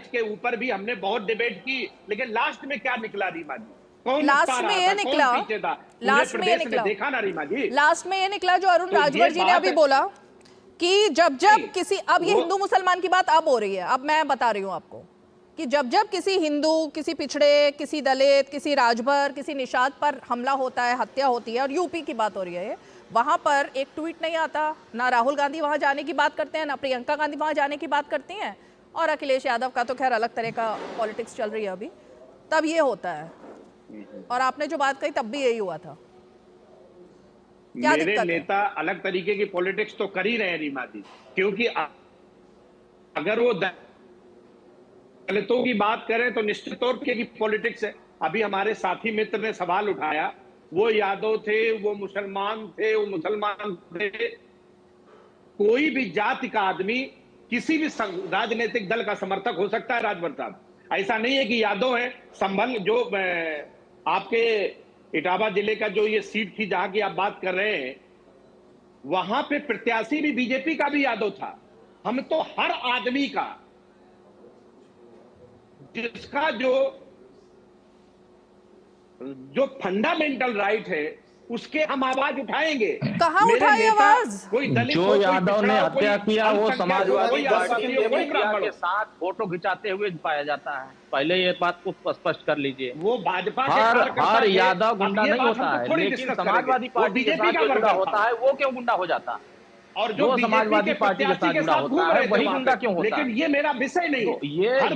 के ऊपर भी हमने बहुत डिबेट की, लेकिन लास्ट में क्या निकला रीमा जी? कौन लास्ट में ये निकला, लास्ट में ये निकला, देखा ना रीमा जी, लास्ट में ये निकला जो अरुण राजभर जी ने अभी बोला कि जब किसी, अब ये हिंदू मुसलमान की बात अब हो रही है, अब मैं बता रही हूँ आपको कि जब किसी हिंदू, किसी पिछड़े, किसी दलित, किसी राजभर, किसी निषाद पर हमला होता है, हत्या होती है, और यूपी की बात हो रही है, वहां पर एक ट्वीट नहीं आता, ना राहुल गांधी वहां जाने की बात करते हैं, ना प्रियंका गांधी वहां जाने की बात करती हैं, और अखिलेश यादव का तो खैर अलग तरह का पॉलिटिक्स चल रही है अभी, तब ये होता है। और आपने जो बात कही तब भी यही हुआ था। क्या मेरे दिक्कत नेता है? अलग तरीके की पॉलिटिक्स तो कर ही रहे हैं रीमा जी, क्योंकि अगर वो दलितों की बात करें तो निश्चित तौर पर की पॉलिटिक्स है। अभी हमारे साथी मित्र ने सवाल उठाया, वो यादव थे, वो मुसलमान थे, वो मुसलमान थे। कोई भी जाति का आदमी किसी भी राजनीतिक दल का समर्थक हो सकता है राजभर साहब। ऐसा नहीं है कि यादव है। संभल जो आपके इटावा जिले का जो ये सीट थी जहां की आप बात कर रहे हैं, वहां पे प्रत्याशी भी बीजेपी का भी यादव था। हम तो हर आदमी का, जिसका जो फंडामेंटल राइट है, उसके हम आवाज उठाएंगे। कहां उठाई आवाज? कोई दलित जो यादव ने हत्या किया वो समाजवादी पार्टी के साथ फोटो खिंचाते हुए पाया जाता है। पहले ये बात को स्पष्ट कर लीजिए। वो भाजपा हर यादव गुंडा नहीं होता है, लेकिन समाजवादी पार्टी के साथ जो गुंडा होता है वो क्यों गुंडा हो जाता है? और जो समाजवादी पार्टी के साथ जुड़ा होता है वही गुंडा क्यों होता है? लेकिन ये मेरा विषय नहीं है।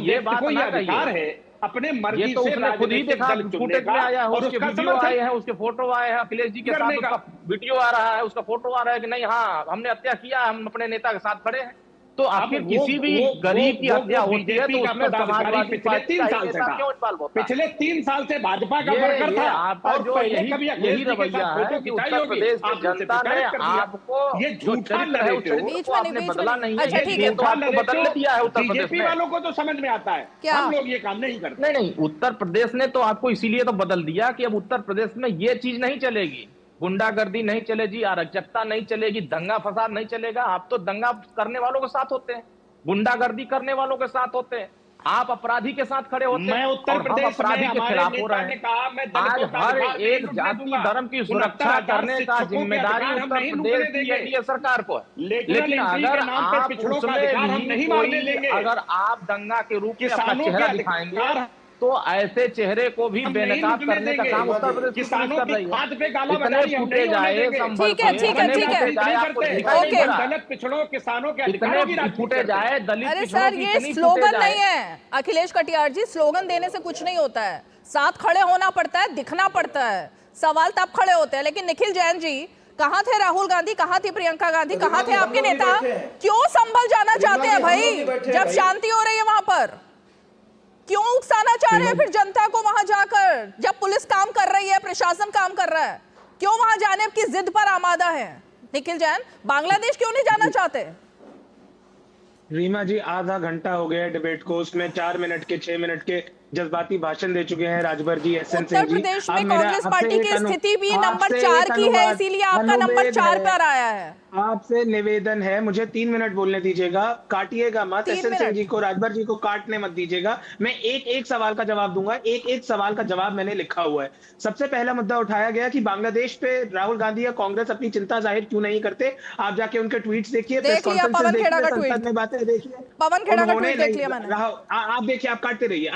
ये बात कोई अधिकार है अपने मर्जी ये तो से उसने खुद ही देखा, फुटेज में आया है, उसके वीडियो आए हैं, उसके फोटो आए हैं, अखिलेश जी के साथ उसका वीडियो आ रहा है, उसका फोटो आ रहा है कि नहीं हाँ हमने हत्या किया, हम अपने नेता के साथ खड़े हैं। तो आखिर किसी भी गरीब की हत्या होती है तो उसमें समाजवादी पार्टी का नेता क्यों इन्वॉल्व होता है? पिछले 3 साल से भाजपा का वर्कर था। आपका जो यही रवैया है कि उत्तर प्रदेश की जनता ने आपको ये झूठा नैरेटिव को आपने बदला नहीं है, ये तो आपको बदल दिया है उत्तर प्रदेश में। वालों को तो समझ में आता है, हम लोग ये काम नहीं करते। नहीं, उत्तर प्रदेश ने तो आपको इसीलिए तो बदल दिया कि अब उत्तर प्रदेश में ये चीज नहीं चलेगी, गुंडागर्दी नहीं चलेगी, अराजकता नहीं चलेगी, दंगा फसाद नहीं चलेगा। आप तो दंगा करने वालों के साथ होते हैं, गुंडागर्दी करने वालों के साथ होते हैं, आप अपराधी के साथ खड़े होते हैं। मैं उत्तर प्रदेश अपराधी के खिलाफ हो रहे हैं। आज हर एक जाति धर्म की सुरक्षा करने का जिम्मेदारी उत्तर प्रदेश की एनडीए सरकार को है। लेकिन अगर आप उसमें अगर आप दंगा के रूप में अपना चेहरा दिखाएंगे तो ऐसे चेहरे को भी बेनकाब करने का काम उत्तर प्रदेश पुलिस कर रही है। इतने फुटेज आए, दलित पिछड़ों किसानों के इतने फुटेज आए, दलित अरे सर ये स्लोगन नहीं है अखिलेश कटियार जी, स्लोगन देने से कुछ नहीं होता है, साथ खड़े होना पड़ता है, दिखना पड़ता है। सवाल तब खड़े होते हैं। लेकिन निखिल जैन जी, कहाँ थे राहुल गांधी, कहाँ थी प्रियंका गांधी, कहाँ थे आपके नेता? क्यों संभल जाना चाहते हैं भाई जब शांति हो रही है वहां पर? क्यों उकसाना चाह रहे हैं फिर जनता को वहां जाकर, जब पुलिस काम कर रही है, प्रशासन काम कर रहा है? क्यों वहां जाने की जिद पर आमादा है? निखिल जैन, बांग्लादेश क्यों नहीं जाना चाहते? रीमा जी, आधा घंटा हो गया डिबेट को, उसमें 4 मिनट के 6 मिनट के जज्बाती भाषण दे चुके हैं राजभर जी, एसएन सिंह जी। उत्तर प्रदेश में कांग्रेस पार्टी की स्थिति भी नंबर 4 की है, इसीलिए आपका नंबर 4 पर आया है। आपसे निवेदन है, मुझे 3 मिनट बोलने दीजिएगा, काटिएगा मत। एसएन सिंह जी को, राजभर जी को काटने मत दीजिएगा। मैं एक सवाल का जवाब दूंगा, एक सवाल का जवाब मैंने लिखा हुआ है। सबसे पहला मुद्दा उठाया गया कि बांग्लादेश पे राहुल गांधी या कांग्रेस अपनी चिंता जाहिर क्यों नहीं करते। आप जाके उनके ट्वीट्स देखिए, प्रेस कॉन्फ्रेंस देखिए, संसद में बातें देखिए, पवन खेड़ा का ट्वीट देख लिया मैंने। आप देखिए, आप काटते रहिए,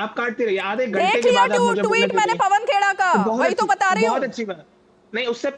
आधे घंटे के बाद ट्वीट मैंने पवन खेड़ा का, वही तो बता रही हूं। बहुत अच्छी बात। नहीं, उससे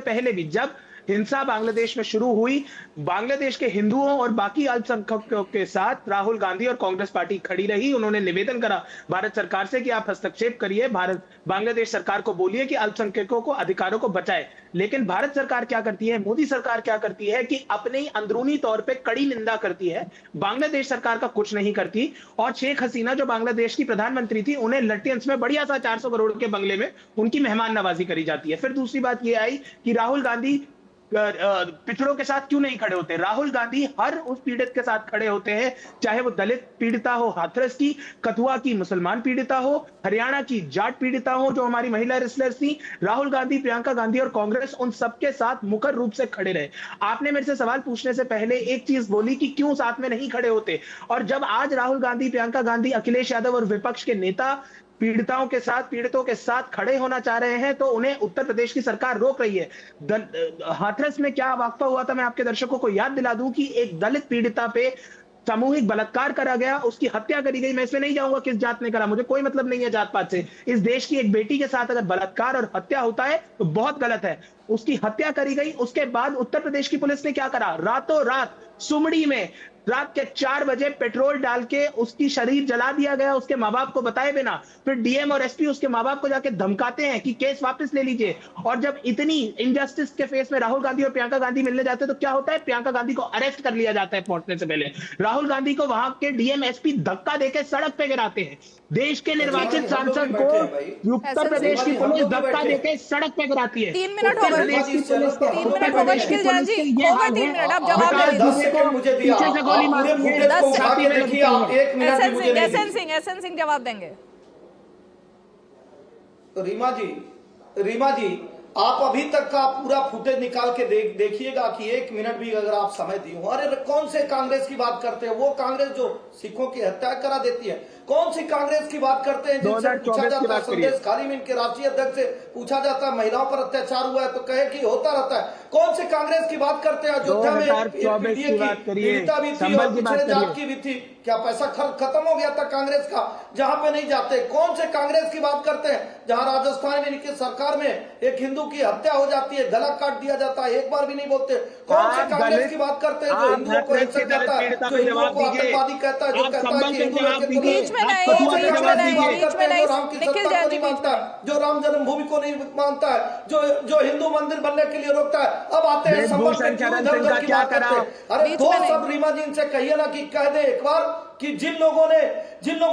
पहले भी जब हिंसा बांग्लादेश में शुरू हुई, बांग्लादेश के हिंदुओं और बाकी अल्पसंख्यकों के साथ राहुल गांधी और कांग्रेस पार्टी खड़ी रही। उन्होंने निवेदन करा भारत सरकार से कि आप हस्तक्षेप करिए, बांग्लादेश सरकार को बोलिए कि अल्पसंख्यकों को अधिकारों को बचाए। लेकिन भारत सरकार क्या करती है, मोदी सरकार क्या करती है कि अपने अंदरूनी तौर पे कड़ी निंदा करती है, बांग्लादेश सरकार का कुछ नहीं करती। और शेख हसीना जो बांग्लादेश की प्रधानमंत्री थी, उन्हें लट्टियंस में बढ़िया सा 400 करोड़ के बंगले में उनकी मेहमान नवाजी करी जाती है। फिर दूसरी बात यह आई कि राहुल गांधी पिछड़ों के साथ क्यों नहीं खड़े होते। राहुल गांधी हर उस पीड़ित के साथ खड़े होते हैं, चाहे वो दलित पीड़िता हो हाथरस की, कथुआ की मुसलमान पीड़िता हो, हरियाणा की जाट पीड़िता हो जो हमारी महिला रेसलर्स थी। राहुल गांधी, प्रियंका गांधी और कांग्रेस उन सबके साथ मुखर रूप से खड़े रहे। आपने मेरे से सवाल पूछने से पहले एक चीज बोली कि क्यों साथ में नहीं खड़े होते, और जब आज राहुल गांधी, प्रियंका गांधी, अखिलेश यादव और विपक्ष के नेता पीड़ितों के साथ खड़े होना चाह रहे हैं तो उन्हें उत्तर प्रदेश की सरकार रोक रही है। हाथरस में क्या वाकया हुआ था, मैं आपके दर्शकों को याद दिला दूं कि एक दलित पीड़िता पे सामूहिक बलात्कार करा गया, उसकी हत्या करी गई। मैं इसमें नहीं जाऊंगा किस जात ने करा, मुझे कोई मतलब नहीं है जात पात से। इस देश की एक बेटी के साथ अगर बलात्कार और हत्या होता है तो बहुत गलत है। उसकी हत्या करी गई, उसके बाद उत्तर प्रदेश की पुलिस ने क्या करा, रातों रात सुमड़ी में रात के 4 बजे पेट्रोल डाल के उसकी शरीर जला दिया गया, उसके माँ बाप को बताए बिना। फिर डीएम और एसपी उसके माँ बाप को जाके धमकाते हैं कि केस वापस ले लीजिए। और जब इतनी इनजस्टिस के फेस में राहुल गांधी और प्रियंका गांधी मिलने जाते हैं तो क्या होता है, प्रियंका गांधी को अरेस्ट कर लिया जाता है पहुंचने से पहले। राहुल गांधी को वहां के डीएम एसपी धक्का देकर सड़क पे गिराते हैं। देश के निर्वाचित सांसद को उत्तर प्रदेश की पुलिस धक्का देकर सड़क पे गिराती है। 3 मिनट हो गए, 3 मिनट हो गए निखिल जैन जी, हो गए 3 मिनट, आप जवाब दे दीजिए। एसएन सिंह जवाब देंगे। तो रीमा जी आप अभी तक का पूरा फुटेज निकाल के देखिएगा कि 1 मिनट भी अगर आप समय दी हो। अरे कौन से कांग्रेस की बात करते हैं, वो कांग्रेस जो सिखों की हत्या करा देती है। कौन सी कांग्रेस की बात करते हैं जिनसे पूछा जाता है, संदेश खालिम इनके राष्ट्रीय अध्यक्ष से पूछा जाता है महिलाओं पर अत्याचार हुआ है तो कहे कि होता रहता है। कौन से कांग्रेस की बात करते हैं, अयोध्या में पीड़िता भी थी और पिछड़े जात की भी थी, क्या पैसा खत्म हो गया था कांग्रेस का जहां पे नहीं जाते। कौन से कांग्रेस की बात करते हैं जहां राजस्थान में इनकी सरकार में एक हिंदू की हत्या हो जाती है, गला काट दिया जाता है, एक बार भी नहीं बोलते। कौन से कांग्रेस की बात करते हैं जो हिंदुओं को हिंसक कहता है, जो हिंदुओं को आतंकवादी कहता है, जो कहता है कि हिंदू जो राम जन्मभूमि को नहीं मानता है, जो हिंदू मंदिर बनने के लिए रोकता है। अब आते हैं संबल की बात करते हैं। अरे दो सब रीमा जी इनसे कहिए ना कि कह दे एक बार कि जिन लोगों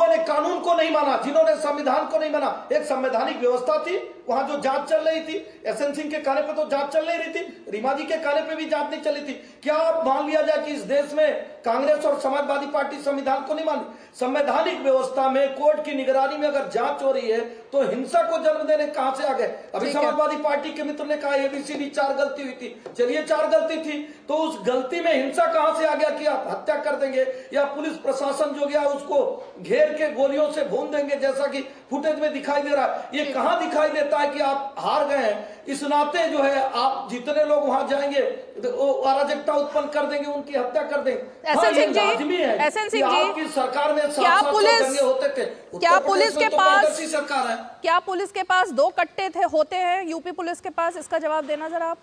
ने कानून को नहीं माना, जिन्होंने संविधान को नहीं माना, एक संवैधानिक व्यवस्था थी वहां जो जांच चल रही थी। एसएन सिंह के कहने पे तो जांच चल नहीं रही थी, रीमा जी के कहने पे भी जांच नहीं चली थी। क्या मान लिया जाए कि इस देश में कांग्रेस और समाजवादी पार्टी संविधान को नहीं मानी? संवैधानिक व्यवस्था में कोर्ट की निगरानी में अगर जांच हो रही है तो हिंसा को जन्म देने कहां से आ गए? अभी समाजवादी पार्टी के मित्र ने कहा एबीसीडी 4 गलती हुई थी, चलिए 4 गलती थी तो उस गलती में हिंसा कहां से आ गया कि आप हत्या कर देंगे या पुलिस प्रशासन जो गया उसको घेर के गोलियों से भून देंगे जैसा कि फुटेज में दिखाई दे रहा है। ये कहां दिखाई देता है कि आप हार गए हैं? इस नाते जो है आप जितने लोग वहां जाएंगे अराजकता उत्पन्न कर देंगे, उनकी हत्या कर देंगे। एसएन सिंह जी, आपकी सरकार में क्या पुलिस होते थे, क्या पुलिस के पास सरकार है, क्या पुलिस के पास 2 कट्टे थे होते हैं यूपी पुलिस के पास? इसका जवाब देना जरा आप।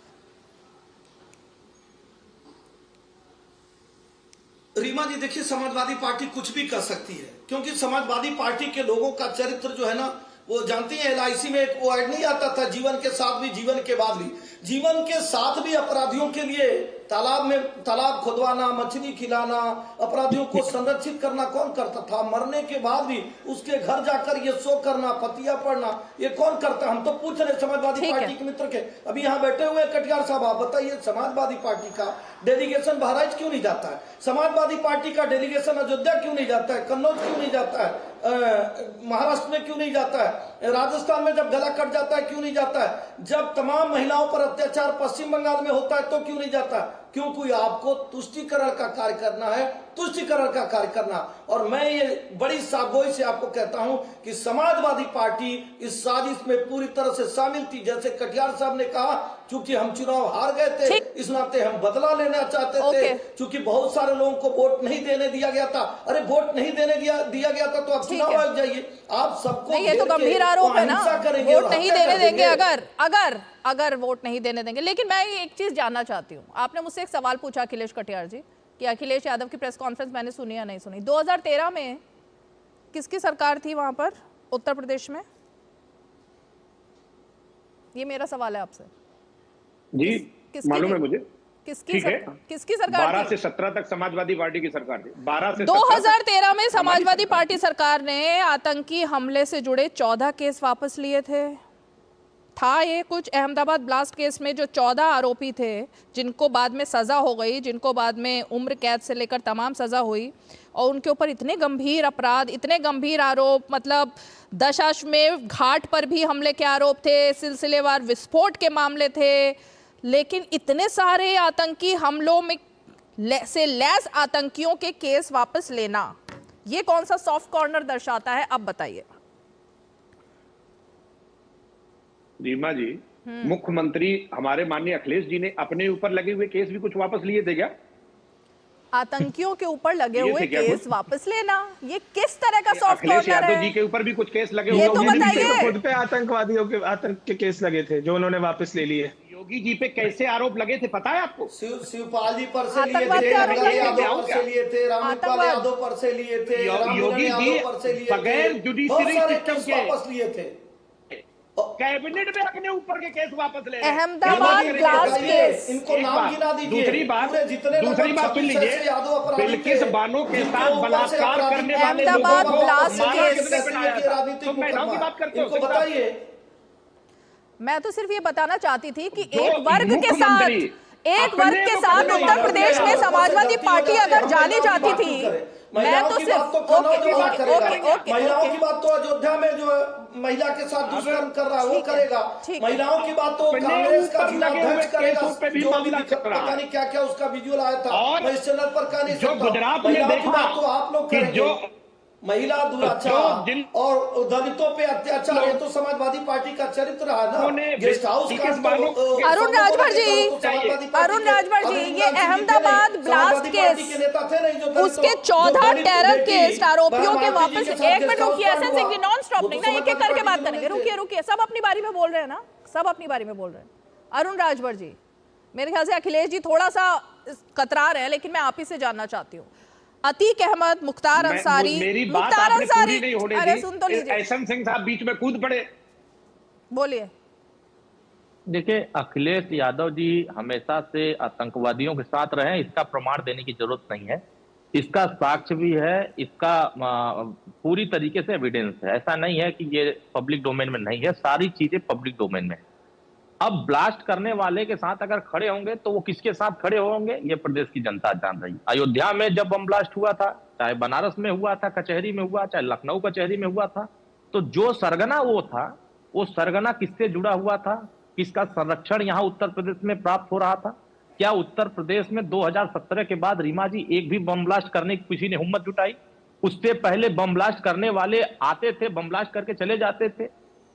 रीमा जी देखिए, समाजवादी पार्टी कुछ भी कर सकती है क्योंकि समाजवादी पार्टी के लोगों का चरित्र जो है ना, वो जानती है एलआईसी में एक वो ऐड नहीं आता था, जीवन के साथ भी जीवन के बाद भी। जीवन के साथ भी अपराधियों के लिए तालाब खुदवाना, मछली खिलाना, अपराधियों को संरक्षित करना कौन करता था? मरने के बाद भी उसके घर जाकर ये शो करना, पतिया पढ़ना, ये कौन करता? हम तो पूछ रहे समाजवादी पार्टी के मित्र के। अभी यहाँ बैठे हुए कटियार साहब, आप बताइए समाजवादी पार्टी का डेलीगेशन बहराइच क्यों नहीं जाता है? समाजवादी पार्टी का डेलीगेशन अयोध्या क्यों नहीं जाता है? कन्नौज क्यों नहीं जाता है? महाराष्ट्र में क्यों नहीं जाता है? राजस्थान में जब गला कट जाता है क्यों नहीं जाता है? जब तमाम महिलाओं पर अत्याचार पश्चिम बंगाल में होता है तो क्यों नहीं जाता है? क्योंकि आपको तुष्टीकरण का कार्य करना है, तुष्टीकरण का कार्य करना। और मैं ये बड़ी सागोई से आपको कहता हूं कि समाजवादी पार्टी इस साजिश में पूरी तरह से शामिल थी। जैसे कटियार साहब ने कहा, चूंकि हम चुनाव हार गए थे, इस नाते हम बदला लेना चाहते थे, चूंकि बहुत सारे लोगों को वोट नहीं देने दिया गया था। अरे वोट नहीं देने दिया गया था तो आप चुनाव आ जाइए। आप सबको ये तो गंभीर आरोप है ना, वोट नहीं देने देंगे अगर वोट नहीं देने देंगे। लेकिन मैं एक चीज जानना चाहती हूँ, आपने मुझसे एक सवाल पूछा अखिलेश कटियार जी कि अखिलेश यादव की प्रेस कॉन्फ्रेंस मैंने सुनी या नहीं सुनी। 2013 में किसकी सरकार थी वहां पर उत्तर प्रदेश में? ये मेरा सवाल है आपसे जी। मालूम है मुझे किसकी सरकार 12 से 17 तक समाजवादी पार्टी की सरकार थी। 12 से 2013 में समाजवादी पार्टी सरकार ने आतंकी हमले से जुड़े 14 केस वापस लिए थे। था ये कुछ अहमदाबाद ब्लास्ट केस में जो 14 आरोपी थे, जिनको बाद में सजा हो गई, जिनको बाद में उम्र कैद से लेकर तमाम सजा हुई, और उनके ऊपर इतने गंभीर अपराध, इतने गंभीर आरोप, मतलब दशाश्वमेध घाट पर भी हमले के आरोप थे, सिलसिलेवार विस्फोट के मामले थे। लेकिन इतने सारे आतंकी हमलों में से लैस आतंकियों के केस वापस लेना, ये कौन सा सॉफ्ट कॉर्नर दर्शाता है? अब बताइए। रीमा जी, मुख्यमंत्री हमारे माननीय अखिलेश जी ने अपने ऊपर लगे हुए केस भी कुछ वापस लिए थे क्या? आतंकियों के ऊपर लगे हुए केस वापस लेना, ये किस तरह का सॉफ्ट कॉर्नर है? यादव जी के ऊपर भी कुछ केस लगे हुए, ये तो बताइए। खुद पे आतंकवादियों के आतंक के केस लगे थे जो उन्होंने वापस ले लिए। योगी जी पे कैसे आरोप लगे थे पता है आपको? शिवपाल जी पर से लिए थे, रंगलाल यादव पर से लिए थे, रामपाल यादव पर से लिए थे, योगी जी बगैर जुडिशरी सिस्टम के वापस लिए थे। कैबिनेट में अपने ऊपर के केस वापस ले। अहमदाबाद ब्लास्ट केस, इनको नाम गिना दीजिए। दूसरी बात सुन लीजिए, बिल्किस बानो के साथ बलात्कार करने वाले अहमदाबाद ब्लास्ट केस, तो महिलाओं की बात करते हो, बताइए। मैं तो सिर्फ ये बताना चाहती थी कि एक वर्ग के साथ उत्तर प्रदेश में समाजवादी पार्टी अगर जानी जाती थी, मैं तो सिर्फ महिलाओं की बात तो अयोध्या में जो महिला के साथ दुष्कर्म कर रहा है वो करेगा। महिलाओं की बात तो कांग्रेस का जिलाध्यक्ष करेगा, जो अभी पता नहीं क्या क्या उसका विजुअल आया था, मैं इस चैनल पर कह नहीं सकता। गुजरात में देखा तो आप लोग करेंगे। महिला दुराचार और दलितों पे अत्याचार, ये तो समाजवादी पार्टी का चरित्र रहा ना। गेस्ट हाउस का अरुण राजभर जी, ये अहमदाबाद ब्लास्ट केस, उसके 14 टेरर केस आरोपियों के वापस। एक मिनट रुकिए, SN Singh ji, non stop नहीं ना, एक एक करके बात करेंगे। रुकिए, सब अपनी बारी में बोल रहे हैं ना, सब अपनी बारी में बोल रहे हैं। अरुण राजभर जी, मेरे ख्याल से अखिलेश जी थोड़ा सा कतरा रहे हैं, लेकिन मैं आप ही से जानना चाहती हूँ। अतीक अहमद, मुख्तार अंसारी, अरे सुन तो लीजिए, एसएन सिंह साहब बीच में कूद पड़े। बोलिए। देखिए, अखिलेश यादव जी हमेशा से आतंकवादियों के साथ रहे, इसका प्रमाण देने की जरूरत नहीं है। इसका साक्ष्य भी है, इसका पूरी तरीके से एविडेंस है। ऐसा नहीं है कि ये पब्लिक डोमेन में नहीं है, सारी चीजें पब्लिक डोमेन में है। अब ब्लास्ट करने वाले के साथ अगर खड़े होंगे तो वो किसके साथ खड़े होंगे, ये प्रदेश की जनता जान रही है। अयोध्या में जब बम ब्लास्ट हुआ था, चाहे बनारस में हुआ था, कचहरी में हुआ, चाहे लखनऊ कचहरी में हुआ था, तो जो सरगना वो था, वो सरगना किससे जुड़ा हुआ था, किसका संरक्षण यहाँ उत्तर प्रदेश में प्राप्त हो रहा था? क्या उत्तर प्रदेश में 2017 के बाद रीमा जी एक भी बम ब्लास्ट करने की किसी ने हिम्मत जुटाई? उससे पहले बम ब्लास्ट करने वाले आते थे, बम ब्लास्ट करके चले जाते थे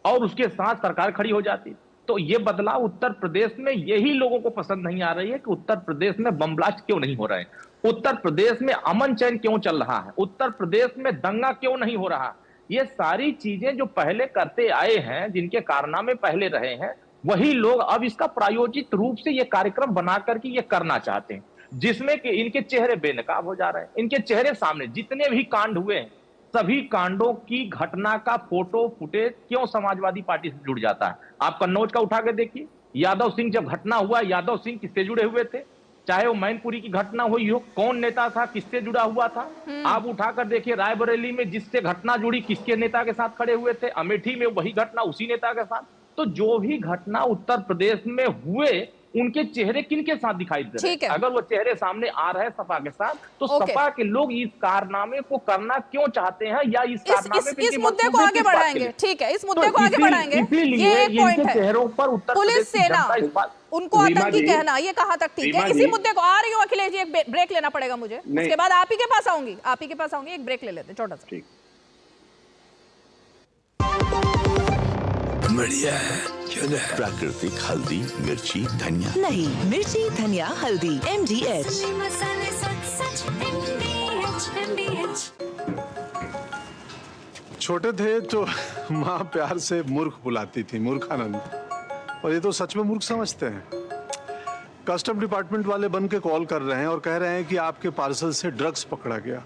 और उसके साथ सरकार खड़ी हो जाती। तो ये बदलाव उत्तर प्रदेश में यही लोगों को पसंद नहीं आ रही है कि उत्तर प्रदेश में बम ब्लास्ट क्यों नहीं हो रहे हैं, उत्तर प्रदेश में अमन चैन क्यों चल रहा है, उत्तर प्रदेश में दंगा क्यों नहीं हो रहा। ये सारी चीजें जो पहले करते आए हैं, जिनके कारनामे पहले रहे हैं, वही लोग अब इसका प्रायोजित रूप से ये कार्यक्रम बना करके ये करना चाहते हैं, जिसमें कि इनके चेहरे बेनकाब हो जा रहे हैं। इनके चेहरे सामने जितने भी कांड हुए हैं, सभी कांडों की घटना का फोटो फुटेज क्यों समाजवादी पार्टी से जुड़ जाता है? आप कन्नौज का उठा के देखिए, यादव सिंह जब घटना हुआ, यादव सिंह किससे जुड़े हुए थे? चाहे वो मैनपुरी की घटना हुई हो, कौन नेता था, किससे जुड़ा हुआ था? आप उठाकर देखिए, रायबरेली में जिससे घटना जुड़ी, किसके नेता के साथ खड़े हुए थे? अमेठी में वही घटना उसी नेता के साथ। तो जो भी घटना उत्तर प्रदेश में हुए, उनके चेहरे किनके साथ दिखाई दे रहे हैं। अगर वो चेहरे सामने आ रहे हैं सपा के साथ, तो सपा के लोग इस कारनामे को करना क्यों चाहते हैं, या इस कारनामे पे इस मुद्दे को आगे बढ़ाएंगे। ठीक है, इस मुद्दे को आगे बढ़ाएंगे। ये एक पॉइंट है, चेहरों पर उत्तर पुलिस सेना उनको आतंकी कहना, ये कहां तक ठीक है? इसी मुद्दे को आ रही हूँ अखिलेश जी, एक ब्रेक लेना पड़ेगा मुझे, उसके बाद आप ही के पास आऊंगी, एक ब्रेक ले लेते छोटा सा। बढ़िया है, क्यों है? प्राकृतिक हल्दी, मिर्ची, धनिया नहीं, मिर्ची, धनिया, हल्दी, MDH। छोटे थे तो माँ प्यार से मूर्ख बुलाती थी, मूर्खानंद, और ये तो सच में मूर्ख समझते हैं। कस्टम डिपार्टमेंट वाले बन के कॉल कर रहे हैं और कह रहे हैं कि आपके पार्सल से ड्रग्स पकड़ा गया।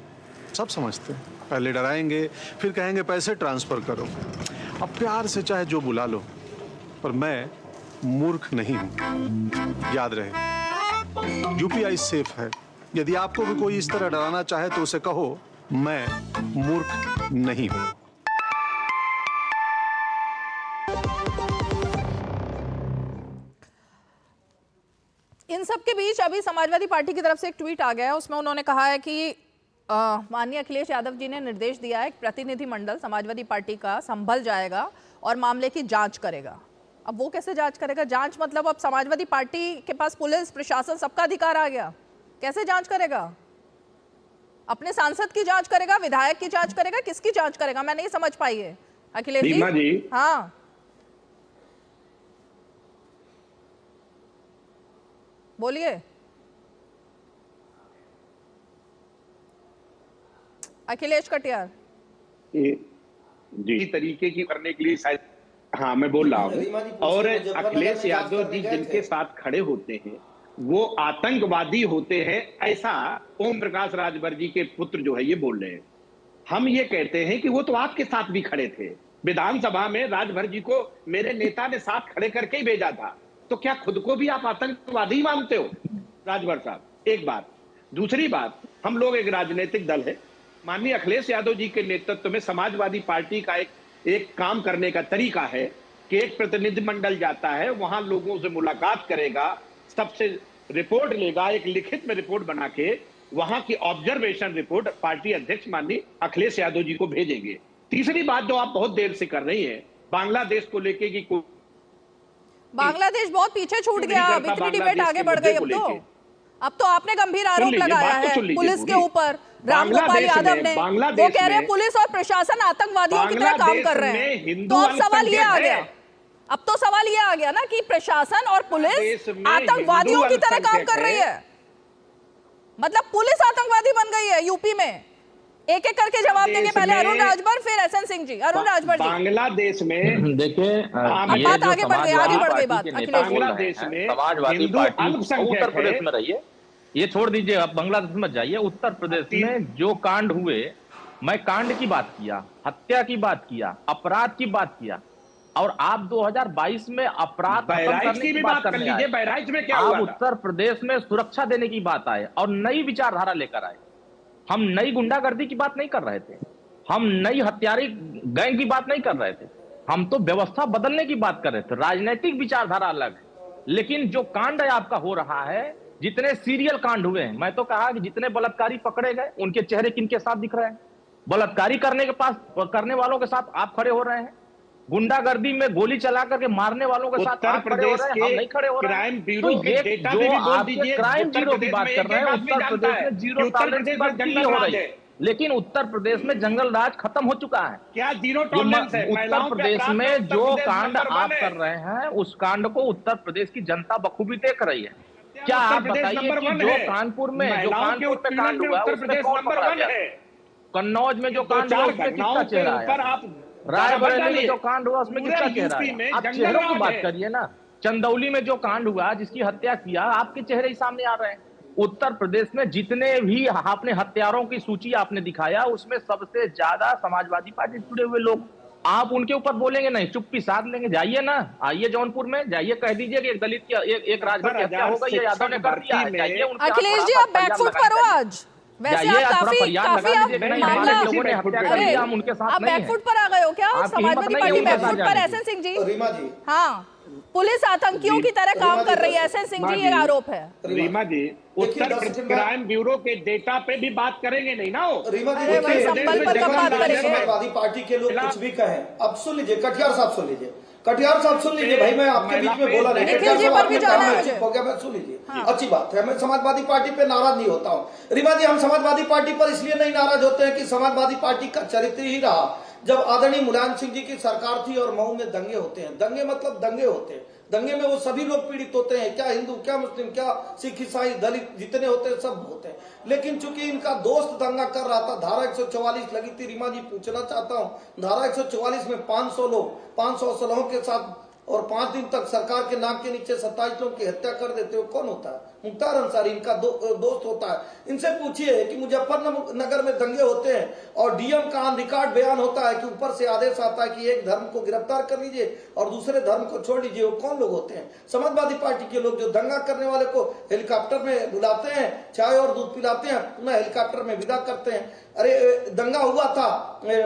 सब समझते हैं, पहले डराएंगे, फिर कहेंगे पैसे ट्रांसफर करो। अब प्यार से चाहे जो बुला लो, पर मैं मूर्ख नहीं हूं, याद रहे। यूपीआई सेफ है। यदि आपको भी कोई इस तरह डराना चाहे तो उसे कहो मैं मूर्ख नहीं हूं। इन सब के बीच अभी समाजवादी पार्टी की तरफ से एक ट्वीट आ गया है, उसमें उन्होंने कहा है कि माननीय अखिलेश यादव जी ने निर्देश दिया है, प्रतिनिधिमंडल समाजवादी पार्टी का संभल जाएगा और मामले की जांच करेगा। अब वो कैसे जांच करेगा? जांच मतलब अब समाजवादी पार्टी के पास पुलिस प्रशासन सबका अधिकार आ गया, कैसे जांच करेगा? अपने सांसद की जांच करेगा, विधायक की जांच करेगा, किसकी जांच करेगा? मैं नहीं समझ पाई है अखिलेश जी। हाँ, बोलिए अखिलेश कटियार जी। तरीके की करने के लिए शायद, हाँ मैं बोल रहा हूँ। और अखिलेश यादव जी जिनके साथ खड़े होते हैं वो आतंकवादी होते हैं, ऐसा ओम प्रकाश राजभर जी के पुत्र जो है ये बोल रहे हैं। हम ये कहते हैं कि वो तो आपके साथ भी खड़े थे विधानसभा में, राजभर जी को मेरे नेता ने साथ खड़े करके ही भेजा था, तो क्या खुद को भी आप आतंकवादी मानते हो राजभर साहब? एक बात। दूसरी बात, हम लोग एक राजनीतिक दल है, माननीय अखिलेश यादव जी के नेतृत्व में समाजवादी पार्टी का एक काम करने का तरीका है कि एक प्रतिनिधिमंडल जाता है, वहां लोगों से मुलाकात करेगा, सबसे रिपोर्ट लेगा, एक लिखित में रिपोर्ट बना के वहां की ऑब्जर्वेशन रिपोर्ट पार्टी अध्यक्ष माननीय अखिलेश यादव जी को भेजेंगे। तीसरी बात जो आप बहुत देर से कर रही है, बांग्लादेश को लेके कि बांग्लादेश बहुत पीछे छूट गया, इतनी डिबेट आगे बढ़ गई। अब तो आपने गंभीर आरोप लगाया है पुलिस के ऊपर, रामगोपाल यादव ने, वो कह रहे हैं पुलिस और प्रशासन आतंकवादियों की तरह काम कर रहे हैं। तो अब सवाल ये आ गया, अब तो सवाल ये आ गया ना कि प्रशासन और पुलिस आतंकवादियों की तरह काम कर रही है, मतलब पुलिस आतंकवादी बन गई है यूपी में। एक एक करके जवाब देंगे, पहले अरुण राजभर, फिर एसएन सिंह जी। अरुण राजभर जी, बांग्लादेश में देखिए बात आगे बढ़ गई बात। बांग्लादेश में समाजवादी पार्टी उत्तर प्रदेश में रही है, ये छोड़ दीजिए, अब बांग्लादेश में जाइए। उत्तर प्रदेश में जो कांड हुए, मैं कांड की बात किया, हत्या की बात किया, अपराध की बात किया, और आप 2022 में अपराध खत्म करने की बात कर लीजिए। बहराइच में क्या हुआ? आप उत्तर प्रदेश में सुरक्षा देने की बात आए और नई विचारधारा लेकर आए। हम नई गुंडागर्दी की बात नहीं कर रहे थे, हम नई हत्यारी गैंग की बात नहीं कर रहे थे, हम तो व्यवस्था बदलने की बात कर रहे थे। राजनीतिक विचारधारा अलग है, लेकिन जो कांड आपका हो रहा है, जितने सीरियल कांड हुए हैं, मैं तो कहा कि जितने बलात्कारी पकड़े गए उनके चेहरे किनके साथ दिख रहे हैं? बलात्कारी करने वालों के साथ आप खड़े हो रहे हैं, गुंडागर्दी में गोली चला करके मारने वालों के साथ आप खड़े हो रहे हैं, हम नहीं खड़े हो रहे हैं। तो ये जो आप क्राइम जीरो की बात कर रहे हैं, उत्तर प्रदेश में जीरो टॉलरेंस पर जंगल हो रही है, लेकिन उत्तर प्रदेश में जंगल राज खत्म हो चुका है। क्या जीरो टॉलरेंस है? उत्तर प्रदेश में जो कांड आप कर रहे हैं, उस कांड को उत्तर प्रदेश की जनता बखूबी देख रही है। क्या आप बताइए कि जो कानपुर में कांड हुआ, उसमें कौन पकड़ा गया? कन्नौज में जो कांड हुआ उसमें किसका चेहरा है? रायबरेली में जो कांड हुआ उसमें किसका चेहरा है? आप चेहरों की बात करिए ना। चंदौली में जो कांड हुआ, जिसकी हत्या किया, आपके चेहरे ही सामने आ रहे हैं। उत्तर प्रदेश में जितने भी आपने हत्यारों की सूची आपने दिखाया, उसमें सबसे ज्यादा समाजवादी पार्टी से जुड़े हुए लोग। आप उनके ऊपर बोलेंगे नहीं, चुप्पी साध लेंगे। जाइए ना, आइए जौनपुर में, जाइए कह दीजिए कि एक दलित की एक राजभर की हत्या हो गई, ये यादव ने कर दिया है। जाइए अखिलेश जी, आप बैकफुट पर हो आज। वैसे आप काफी आप बैकफुट पर आ गए हो क्या? समाजवादी पार्टी बैकफुट पर। एसएन सिंह जी, रीमा जी, हाँ पुलिस आतंकियों की तरह काम कर रही है, एसएन सिंह जी, ये आरोप है। रीमा जी, उत्तर प्रदेश क्राइम ब्यूरो के डेटा पे भी बात करेंगे नहीं ना वो। रीमा जी, संभल पर कब बात करेंगे? समाजवादी पार्टी के लोग कुछ भी कहें, अब सुन लीजिए, कटियार साहब सुन लीजिए, कटियार साहब सुन लीजिए भाई, मैं आपके बीच में बोला नहीं, निखिल जी पर भी जाना है, हो गया, मैं सुन लीजिए। अच्छी बात है, मैं समाजवादी पार्टी पे नाराज नहीं होता हूँ। रीमा जी, हम समाजवादी पार्टी पर इसलिए नहीं नाराज होते हैं कि समाजवादी पार्टी का चरित्र ही रहा, जब आदरणीय मुलायम सिंह जी की सरकार थी और मऊ में दंगे होते हैं, दंगे मतलब दंगे होते हैं, दंगे में वो सभी लोग पीड़ित होते हैं, क्या हिंदू, क्या मुस्लिम, क्या सिख, ईसाई, दलित, जितने होते हैं सब होते हैं। लेकिन चूंकि इनका दोस्त दंगा कर रहा था, धारा 144 लगी थी। रीमा जी, पूछना चाहता हूं, धारा 144 में 500 लोग 500 असलहों के साथ और 5 दिन तक सरकार के नाक के नीचे 27 लोगों की हत्या कर देते हो, कौन होता है? मुख्तार अंसारी इनका दोस्त होता है। इनसे पूछिए कि मुजफ्फरनगर में दंगे होते हैं और डीएम का रिकॉर्ड बयान होता है कि ऊपर से आदेश आता है कि एक धर्म को गिरफ्तार कर लीजिए और दूसरे धर्म को छोड़ लीजिए, वो कौन लोग होते हैं? समाजवादी पार्टी के लोग, जो दंगा करने वाले को हेलीकॉप्टर में बुलाते हैं, चाय और दूध पिलाते हैं, पुनः हेलीकॉप्टर में विदा करते हैं। अरे दंगा हुआ था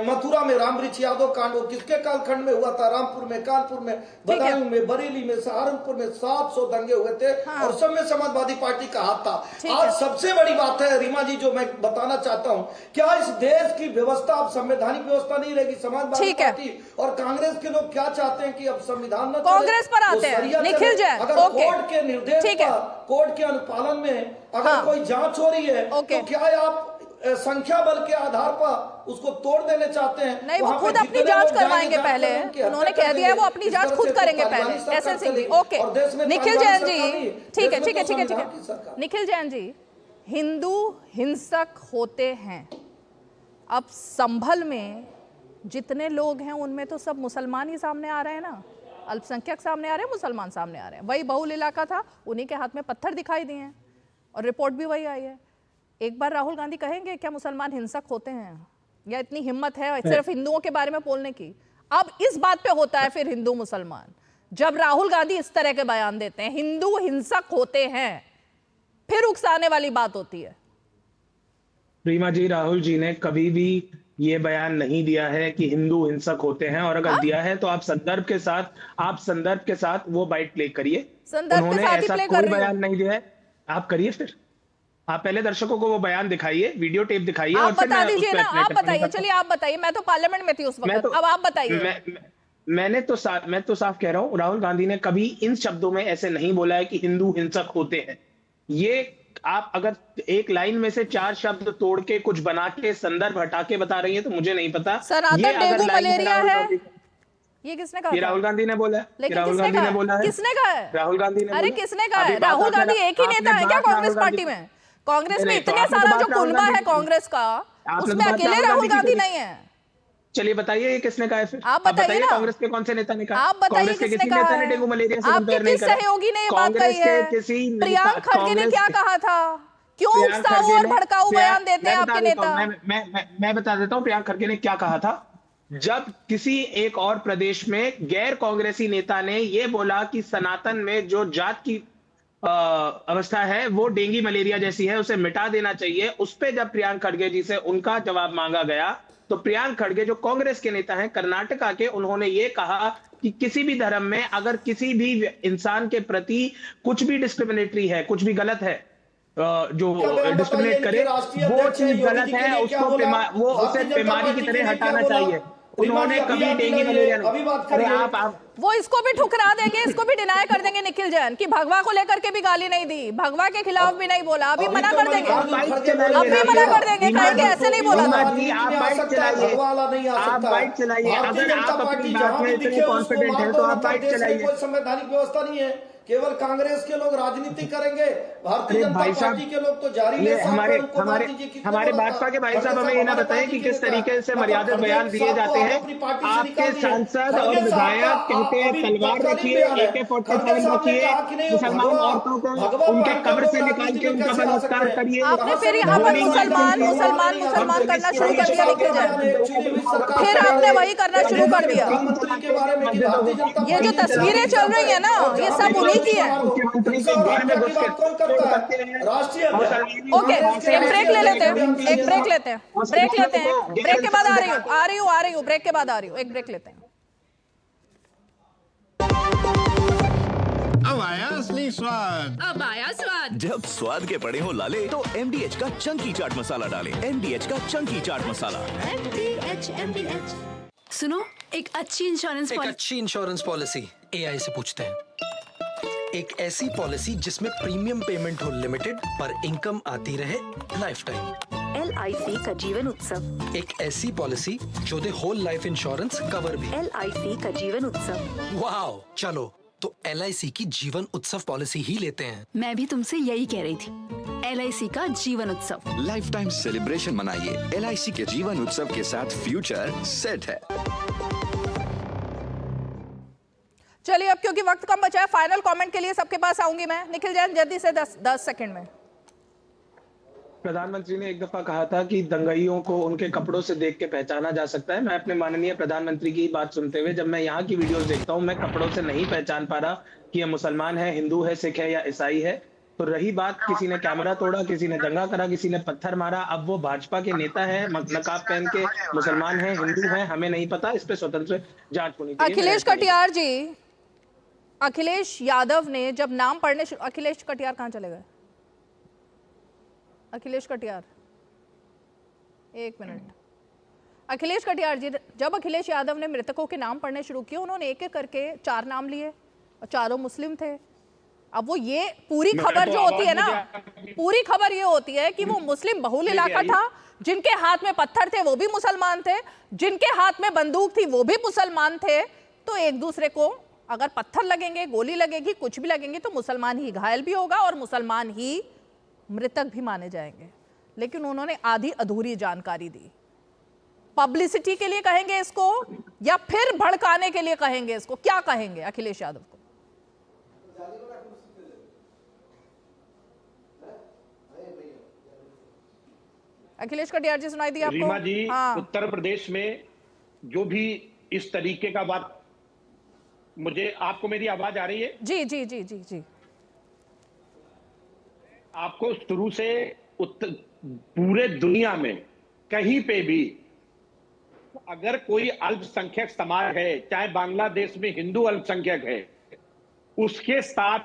मथुरा में, रामवृक्ष यादव कांड, वो किसके कालखंड में हुआ था? रामपुर में, कानपुर में, बदायूं में, बरेली में, सहारनपुर में 700 दंगे हुए थे और सब में समाजवादी पार्टी का हाथ था। आज सबसे बड़ी बात है रीमा जी जो मैं बताना चाहता हूं, क्या इस देश की व्यवस्था अब संवैधानिक व्यवस्था नहीं रहेगी? समाजवादी पार्टी और कांग्रेस के लोग क्या चाहते हैं कि अब संविधान न कांग्रेस पर आते हैं, निखिल जैन, अगर कोर्ट के निर्देश पर, कोर्ट के अनुपालन में अगर कोई जांच हो रही है तो क्या आप संख्या बल के आधार पर उसको तोड़ देने चाहते हैं? नहीं, वो खुद अपनी जांच करवाएंगे पहले, उन्होंने कह दिया है वो अपनी जांच खुद करेंगे पहले। एसएन सिंह जी, ओके, निखिल जैन जी, ठीक है ठीक है ठीक है ठीक है। निखिल जैन जी, हिंदू हिंसक होते हैं, अब संभल में जितने लोग हैं उनमें तो सब मुसलमान ही सामने आ रहे हैं ना, अल्पसंख्यक सामने आ रहे हैं, मुसलमान सामने आ रहे हैं। वही बहुल इलाका था, उन्हीं के हाथ में पत्थर दिखाई दिए हैं और रिपोर्ट भी वही आई है। एक बार राहुल गांधी कहेंगे क्या मुसलमान हिंसक होते हैं, या इतनी हिम्मत है सिर्फ हिंदुओं के बारे में बोलने की? अब इस बात पे होता है फिर हिंदू मुसलमान, जब राहुल गांधी इस तरह के बयान देते हैं, हिंदू हिंसक होते हैं, फिर उकसाने वाली बात होती है। रीमा जी, राहुल जी ने कभी भी ये बयान नहीं दिया है कि हिंदू हिंसक होते हैं, और अगर दिया है तो आप संदर्भ के साथ वो बाइट प्ले करिए। उन्होंने ऐसा कोई बयान नहीं दिया है, आप करिए फिर। आप पहले दर्शकों को वो बयान दिखाइए, वीडियो टेप दिखाइए, आप बता दीजिए ना, आप बताइए, चलिए आप बताइए, मैं तो पार्लियामेंट में थी उस वक्त, अब आप बताइए। मैं तो साफ कह रहा हूं, राहुल गांधी ने कभी इन शब्दों में ऐसे नहीं बोला है कि हिंदू हिंसक होते हैं। ये आप अगर एक लाइन में से 4 शब्द तोड़ के कुछ बना के संदर्भ हटा के बता रही है तो मुझे नहीं पता। सनातन डेंगू मलेरिया है, ये किसने कहा? ये राहुल गांधी ने बोला है। लेकिन राहुल गांधी ने बोला है। किसने कहा है? राहुल गांधी ने। अरे किसने कहा है? राहुल गांधी एक ही नेता है क्या कांग्रेस पार्टी में? कांग्रेस में इतने सारा जो कुनबा है कांग्रेस का, उसमें अकेले राहुल गांधी नहीं है। चलिए बताइए ये किसने कहा है फिर? आप बताइए ना, कांग्रेस के कौन से नेता ने कहा? आप बताइए किसने कहा है? डेंगू मलेरिया से कंपेयर नहीं करा। सहयोगी ने ये बात कही है। प्रियंक खड़गे ने क्या कहा था? क्यों उकसाऊ और भड़काऊ बयान देते हैं आपके नेता? मैं बता देता हूँ प्रियंक खड़गे ने क्या कहा था। जब किसी एक और प्रदेश में गैर कांग्रेसी नेता ने ये बोला कि सनातन में जो जात की अवस्था है वो डेंगू मलेरिया जैसी है, उसे मिटा देना चाहिए, उस पे जब प्रियंक खड़गे जी से उनका जवाब मांगा गया तो प्रियंक खड़गे जो कांग्रेस के नेता हैं कर्नाटका के, उन्होंने ये कहा कि किसी भी धर्म में अगर किसी भी इंसान के प्रति कुछ भी डिस्क्रिमिनेटरी है, कुछ भी गलत है, जो डिस्क्रिमिनेट करे वो चीज गलत है, उसको वो उसे बीमारी की तरह हटाना चाहिए। उन्होंने कभी डेंगू मलेरिया नहीं। वो इसको भी ठुकरा देंगे, इसको भी डिनाई कर देंगे निखिल जैन कि भगवा को लेकर के भी गाली नहीं दी, भगवा के खिलाफ भी नहीं बोला, अभी मना कर देंगे, अभी मना कर देंगे, कहेंगे ऐसे नहीं बोला था। आप बाइक चलाइए, अगर आप अपनी बात में इतने कॉन्फिडेंट हैं तो आप बाइक चलाइए। कोई संवैधानिक व्यवस्था नहीं है, केवल कांग्रेस के लोग राजनीति करेंगे, भारतीय जनता पार्टी के लोग तो जारी ले। हमारे भाजपा के भाई साहब हमें ये ना बताएं कि किस तरीके से मर्यादित बयान दिए जाते हैं। आपके सांसद और विधायक कहते हैं तलवार रखिए, AK-47 रखिए, मुसलमान औरतों को उनके कब्र से निकाल के उनका बलात्कार करिए। आपने फिर यहाँ पर मुसलमान करना शुरू कर दिया निखिल जैन, फिर आपने वही करना शुरू कर दिया। ये जो तस्वीरें चल रही है ना, ये सब उन्हीं की है। ओके, एक ब्रेक ले लेते हैं, एक ब्रेक लेते हैं, ब्रेक के बाद आ रही हूँ, ब्रेक के बाद आ रही हूँ, एक ब्रेक लेते हैं। अब आया असली स्वाद। अब आया स्वाद। जब स्वाद के पड़े हो लाले तो MDH का चंकी चाट मसाला डालें। MDH का चंकी चाट मसाला। MDH। सुनो, एक अच्छी इंश्योरेंस पॉलिसी AI से पूछते हैं। एक ऐसी पॉलिसी जिसमें प्रीमियम पेमेंट हो लिमिटेड पर इनकम आती रहे लाइफ टाइम। LIC का जीवन उत्सव। एक ऐसी पॉलिसी जो दे होल लाइफ इंश्योरेंस कवर भी। LIC का जीवन उत्सव। वाओ, चलो तो LIC की जीवन उत्सव पॉलिसी ही लेते हैं। मैं भी तुमसे यही कह रही थी, LIC का जीवन उत्सव। लाइफ टाइम सेलिब्रेशन मनाइए LIC के जीवन उत्सव के साथ। फ्यूचर सेट है। चलिए, अब क्योंकि वक्त कम बचा है, फाइनल कमेंट के लिए सबके पास आऊंगी मैं। निखिल जैन जल्दी से 10 सेकंड में। प्रधानमंत्री ने एक दफा कहा था कि दंगाइयों को उनके कपड़ों से देख के पहचाना जा सकता है। मैं अपने माननीय प्रधानमंत्री की बात सुनते हुए जब मैं यहाँ की वीडियोस देखता हूँ, मैं कपड़ों से नहीं पहचान पा रहा कि ये मुसलमान है, हिंदू है, सिख है या ईसाई है। तो रही बात, किसी ने कैमरा तोड़ा, किसी ने दंगा करा, किसी ने पत्थर मारा, अब वो भाजपा के नेता है, नकाब पहन के, मुसलमान है, हिंदू है, हमें नहीं पता। इस पे स्वतंत्र जांच होनी चाहिए। अखिलेश कटियार जी, अखिलेश यादव ने जब नाम पढ़ने, अखिलेश कटियार कहाँ चले गए? अखिलेश कटियार, एक मिनट। अखिलेश कटियार जी, जब अखिलेश यादव ने मृतकों के नाम पढ़ने शुरू किए, उन्होंने एक एक करके 4 नाम लिए और चारों मुस्लिम थे। अब वो ये पूरी खबर जो होती है ना, पूरी खबर ये होती है कि वो मुस्लिम बहुल इलाका था, जिनके हाथ में पत्थर थे वो भी मुसलमान थे, जिनके हाथ में बंदूक थी वो भी मुसलमान थे। तो एक दूसरे को अगर पत्थर लगेंगे, गोली लगेगी, कुछ भी लगेंगे तो मुसलमान ही घायल भी होगा और मुसलमान ही मृतक भी माने जाएंगे। लेकिन उन्होंने आधी अधूरी जानकारी दी। पब्लिसिटी के लिए कहेंगे इसको या फिर भड़काने के लिए कहेंगे इसको? क्या कहेंगे अखिलेश यादव को? अखिलेश कटियार जी, सुनाई दिया आपको? रीमा जी, हाँ। उत्तर प्रदेश में जो भी इस तरीके का बात, मुझे, आपको मेरी आवाज आ रही है? जी जी जी जी जी। आपको शुरू से पूरे दुनिया में कहीं पे भी अगर कोई अल्पसंख्यक समाज है, चाहे बांग्लादेश में हिंदू अल्पसंख्यक है, उसके साथ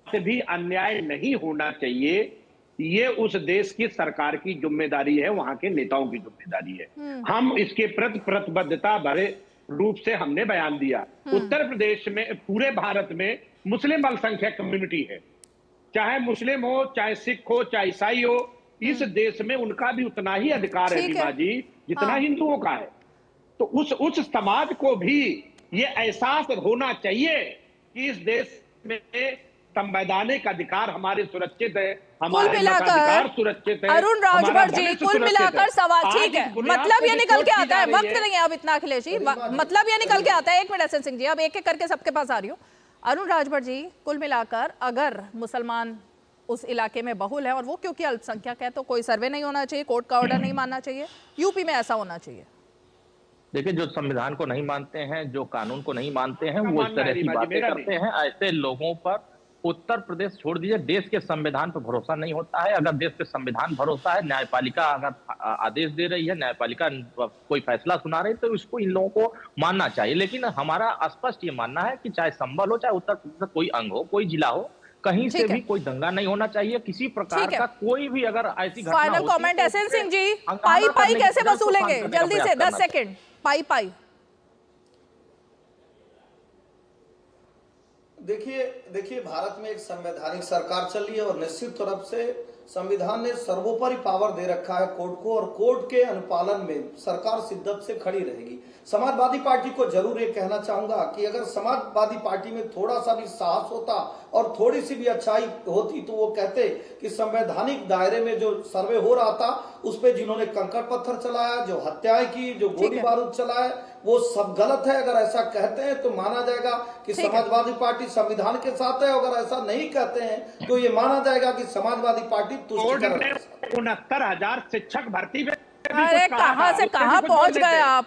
भी अन्याय नहीं होना चाहिए। ये उस देश की सरकार की जिम्मेदारी है, वहां के नेताओं की जिम्मेदारी है। हम इसके प्रति प्रतिबद्धता भरे रूप से हमने बयान दिया। उत्तर प्रदेश में, पूरे भारत में मुस्लिम अल्पसंख्यक कम्युनिटी है, चाहे मुस्लिम हो, चाहे सिख हो, चाहे ईसाई हो। इस देश में उनका भी उतना ही अधिकार है रीमा जी, जितना हिंदुओं का है। तो उस समाज को भी ये एहसास होना चाहिए कि इस देश में संवैधानिक अधिकार हमारे सुरक्षित है, हमारे मताधिकार सुरक्षित है। अरुण राजभर जी, कुल मिलाकर सवाल ठीक है, मतलब ये निकल के आता है, वक्त नहीं है अब इतना अखिलेश जी, मतलब ये निकल के आता है। एक मिनट एसएन सिंह जी, अब एक एक करके सबके पास आ रही हूँ। अरुण राजभर जी, कुल मिलाकर अगर मुसलमान उस इलाके में बहुल है और वो क्योंकि अल्पसंख्यक है, तो कोई सर्वे नहीं होना चाहिए, कोर्ट का ऑर्डर नहीं मानना चाहिए, यूपी में ऐसा होना चाहिए? देखिए, जो संविधान को नहीं मानते हैं, जो कानून को नहीं मानते हैं, वो इस तरह की बातें करते हैं। ऐसे लोगों पर उत्तर प्रदेश छोड़ दीजिए, देश के संविधान पर भरोसा नहीं होता है। अगर देश पे संविधान भरोसा है, न्यायपालिका अगर आदेश दे रही है, न्यायपालिका कोई फैसला सुना रही है, तो इसको इन लोगों को मानना चाहिए। लेकिन हमारा स्पष्ट ये मानना है कि चाहे संभल हो, चाहे उत्तर प्रदेश का कोई अंग हो, कोई जिला हो, कहीं से भी कोई दंगा नहीं होना चाहिए। किसी प्रकार का कोई भी अगर ऐसी घटना होती है, final comment SN Singh ji, पाई पाई कैसे वसूलेंगे? जल्दी से 10 सेकंड, पाई पाई। देखिए भारत में एक संवैधानिक सरकार चल रही है और निश्चित तरफ से संविधान ने सर्वोपरि पावर दे रखा है कोर्ट को, और कोर्ट के अनुपालन में सरकार शिद्दत से खड़ी रहेगी। समाजवादी पार्टी को जरूर ये कहना चाहूंगा कि अगर समाजवादी पार्टी में थोड़ा सा भी साहस होता और थोड़ी सी भी अच्छाई होती तो वो कहते कि संवैधानिक दायरे में जो सर्वे हो रहा था उस पे जिन्होंने कंकड़ पत्थर चलाया, जो हत्याएं की, जो गोली बारूद चलाया, वो सब गलत है। अगर ऐसा कहते हैं तो माना जाएगा कि समाजवादी पार्टी संविधान के साथ है, अगर ऐसा नहीं कहते हैं तो ये माना जाएगा कि समाजवादी पार्टी तुष्टिकरण है। 69,000 शिक्षक भर्ती में, अरे कहां से कहां पहुंच गए आप?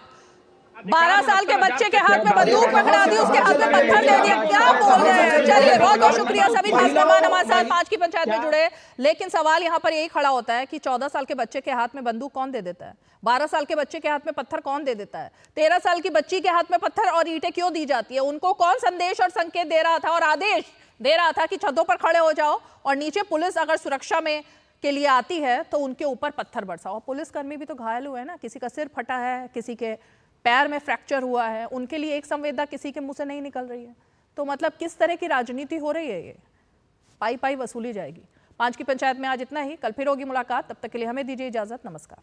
12 साल के बच्चे के हाथ में बंदूक पकड़ा दी, उसके हाथ में पत्थर दे दिया, क्या बोल रहे हैं। चलिए बहुत बहुत शुक्रिया सभी खास मेहमान हमारे साथ 5 की पंचायत में जुड़े। लेकिन सवाल यहाँ पर यही खड़ा होता है कि 14 साल के बच्चे के हाथ में बंदूक कौन दे देता है, 12 साल के बच्चे के हाथ में पत्थर कौन दे देता है, 13 साल की बच्ची के हाथ में पत्थर और ईंटें क्यों दी जाती है, उनको कौन संदेश और संकेत दे रहा था और आदेश दे रहा था कि छतों पर खड़े हो जाओ और नीचे पुलिस अगर सुरक्षा में के लिए आती है तो उनके ऊपर पत्थर बरसाओ। पुलिसकर्मी भी तो घायल हुए हैं ना, किसी का सिर फटा है, किसी के पैर में फ्रैक्चर हुआ है, उनके लिए एक संवेदना किसी के मुंह से नहीं निकल रही है। तो मतलब किस तरह की राजनीति हो रही है, ये पाई पाई वसूली जाएगी। 5 की पंचायत में आज इतना ही, कल फिर होगी मुलाकात, तब तक के लिए हमें दीजिए इजाजत, नमस्कार।